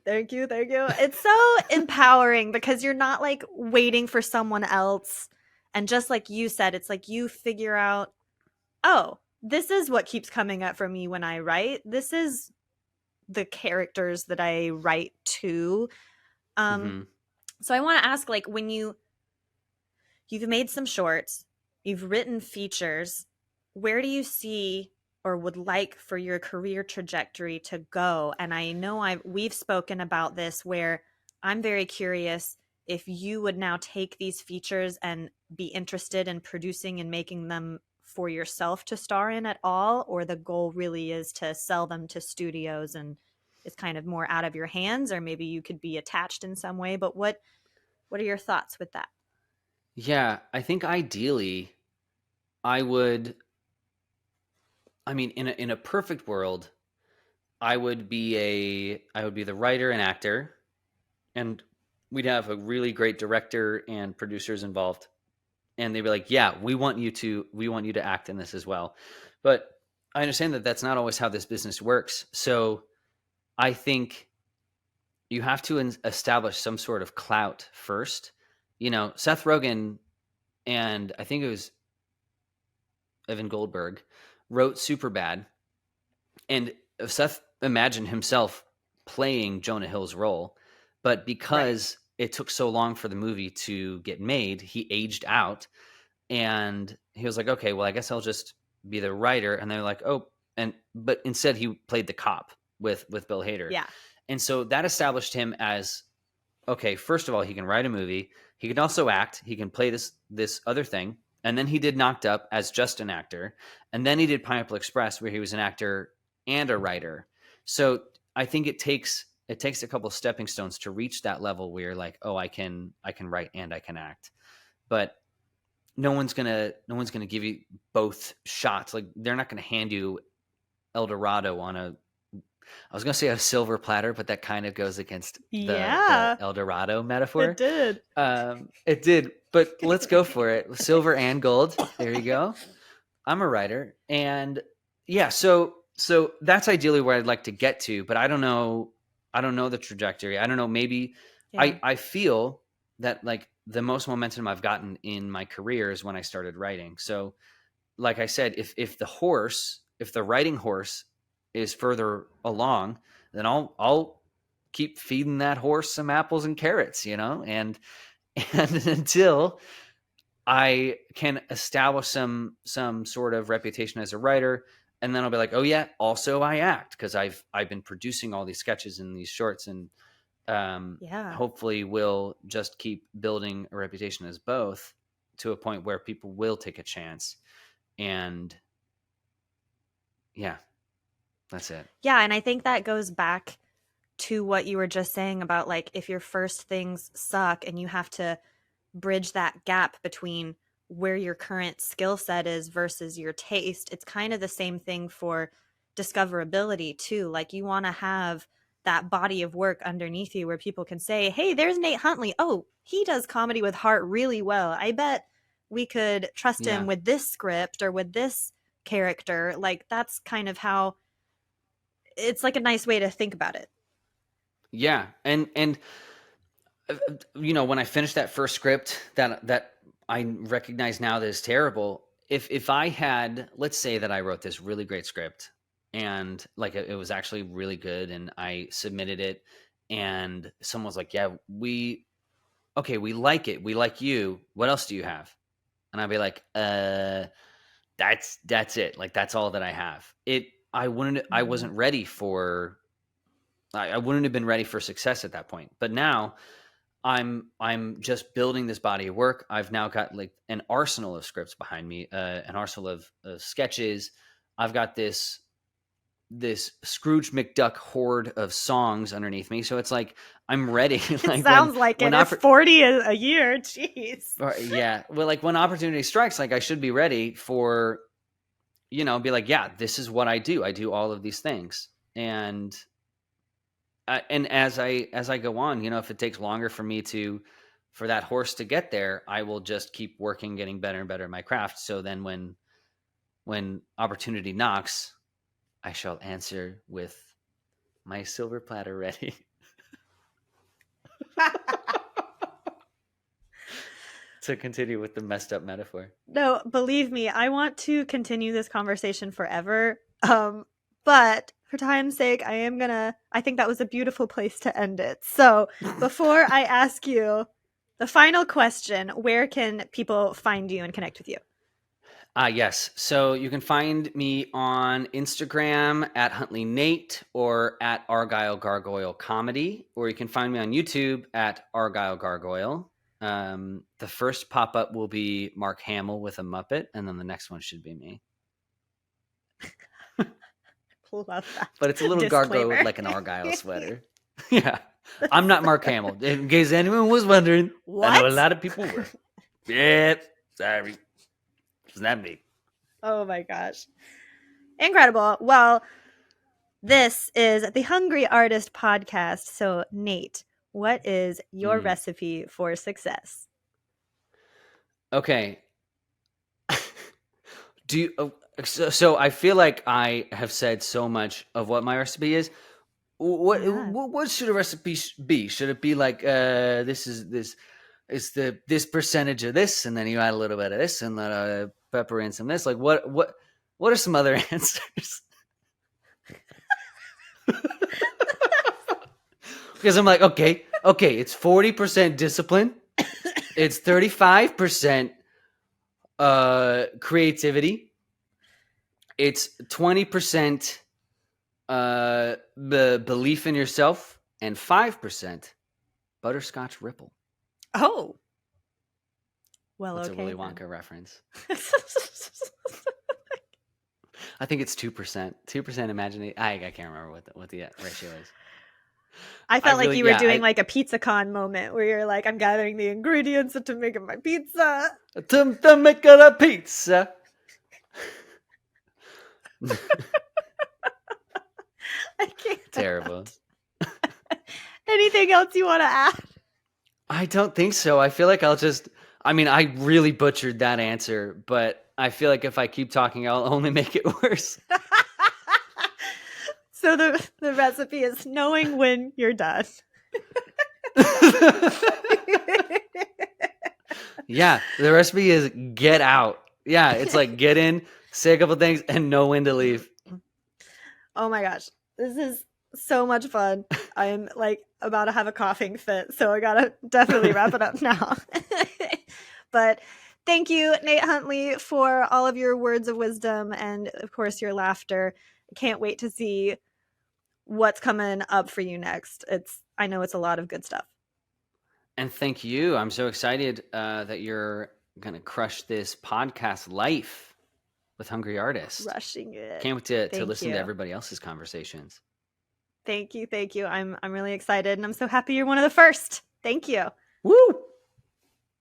thank you, thank you. It's so empowering because you're not like waiting for someone else. And just like you said, it's like you figure out, oh, this is what keeps coming up for me when I write. This is the characters that I write to. Um, Hmm. so I want to ask, like, when you've made some shorts, you've written features, where do you see or would like for your career trajectory to go? And I know we've spoken about this where I'm very curious if you would now take these features and be interested in producing and making them for yourself to star in at all, or the goal really is to sell them to studios and it's kind of more out of your hands, or maybe you could be attached in some way. But what are your thoughts with that? Yeah, I think ideally I would. I mean, in a perfect world, I would be the writer and actor, and we'd have a really great director and producers involved, and they'd be like, "Yeah, we want you to act in this as well." But I understand that that's not always how this business works. So I think you have to establish some sort of clout first. Seth Rogen and I think it was Evan Goldberg wrote Superbad, and Seth imagined himself playing Jonah Hill's role, but Right. it took so long for the movie to get made, he aged out, and he was like, okay, well, I guess I'll just be the writer. And they're like, oh, but instead he played the cop with Bill Hader. Yeah. And so that established him as, okay, first of all, he can write a movie. He can also act. He can play this other thing. And then he did Knocked Up as just an actor. And then he did Pineapple Express, where he was an actor and a writer. So I think it takes a couple of stepping stones to reach that level where you're like, oh, I can write and I can act. But no one's gonna give you both shots. Like, they're not gonna hand you El Dorado on I was gonna say a silver platter, but that kind of goes against the El Dorado metaphor. It did. It did, but let's go for it. Silver and gold. There you go. I'm a writer, and yeah, so that's ideally where I'd like to get to, but I don't know the trajectory. I don't know. Maybe I feel that like the most momentum I've gotten in my career is when I started writing. So, like I said, if the writing horse is further along, then I'll keep feeding that horse some apples and carrots, and until I can establish some sort of reputation as a writer, and then I'll be like, oh yeah, also I act, because I've been producing all these sketches and these shorts, and hopefully we'll just keep building a reputation as both to a point where people will take a chance. And yeah, that's it. Yeah, and I think that goes back to what you were just saying about, like, if your first things suck and you have to bridge that gap between where your current skill set is versus your taste. It's kind of the same thing for discoverability too. Like, you want to have that body of work underneath you where people can say, hey, there's Nate Huntley. Oh, he does comedy with heart really well. I bet we could trust him with this script or with this character. Like, that's kind of how it's like a nice way to think about it. Yeah. And when I finished that first script that I recognize now that is terrible, if I had, let's say that I wrote this really great script and like it was actually really good, and I submitted it, and someone was like, yeah, we like it. We like you. What else do you have? And I'd be like, that's it. Like, that's all that I have. I wasn't ready for, I wouldn't have been ready for success at that point. But now I'm just building this body of work. I've now got like an arsenal of scripts behind me, an arsenal of sketches. I've got this Scrooge McDuck horde of songs underneath me. So it's like, I'm ready. Like, it sounds like it. It's 40 a year. Jeez. Yeah. Well, like, when opportunity strikes, like, I should be ready for, be like, yeah, this is what I do. I do all of these things. And as I go on, if it takes longer for that horse to get there, I will just keep working, getting better and better at my craft. So then when opportunity knocks, I shall answer with my silver platter ready. To continue with the messed up metaphor. No, believe me, I want to continue this conversation forever. But for time's sake, I think that was a beautiful place to end it. So before I ask you the final question, where can people find you and connect with you? Yes. So you can find me on Instagram at Huntley Nate or at Argyle Gargoyle Comedy, or you can find me on YouTube at Argyle Gargoyle. The first pop-up will be Mark Hamill with a Muppet, and then the next one should be me. Love that. But it's a little gargoyle with like an Argyle sweater. Yeah. I'm not Mark Hamill, in case anyone was wondering. What? I know a lot of people were. Yeah, sorry. It's not me. Oh my gosh. Incredible. Well, this is the Hungry Artist Podcast. So, Nate, what is your recipe for success? Okay. So I feel like I have said so much of what my recipe is. What should a recipe be? Should it be like this percentage of this, and then you add a little bit of this, and then pepper in some of this? Like, what are some other answers? Because I'm like, okay, Okay, it's 40% discipline. It's 35% creativity. It's 20% the belief in yourself, and 5% butterscotch ripple. Oh. Well, That's okay. a Willy Wonka reference. I think it's 2%. 2% imagination. I can't remember what the ratio is. I felt like you were doing like a pizza con moment where you're like, I'm gathering the ingredients to make my pizza. To make a pizza. I can't. Terrible. Anything else you want to add? I don't think so. I feel like I really butchered that answer, but I feel like if I keep talking, I'll only make it worse. So the recipe is knowing when you're done. Yeah, the recipe is get out. Yeah, it's like get in, say a couple things, and know when to leave. Oh my gosh, this is so much fun. I'm like about to have a coughing fit, so I gotta definitely wrap it up now. But thank you, Nate Huntley, for all of your words of wisdom and, of course, your laughter. Can't wait to see what's coming up for you next. I know it's a lot of good stuff. And thank you. I'm so excited that you're going to crush this podcast life with Hungry Artist. Rushing it. Can't wait to listen to everybody else's conversations. Thank you. I'm really excited, and I'm so happy you're one of the first. Thank you. Woo!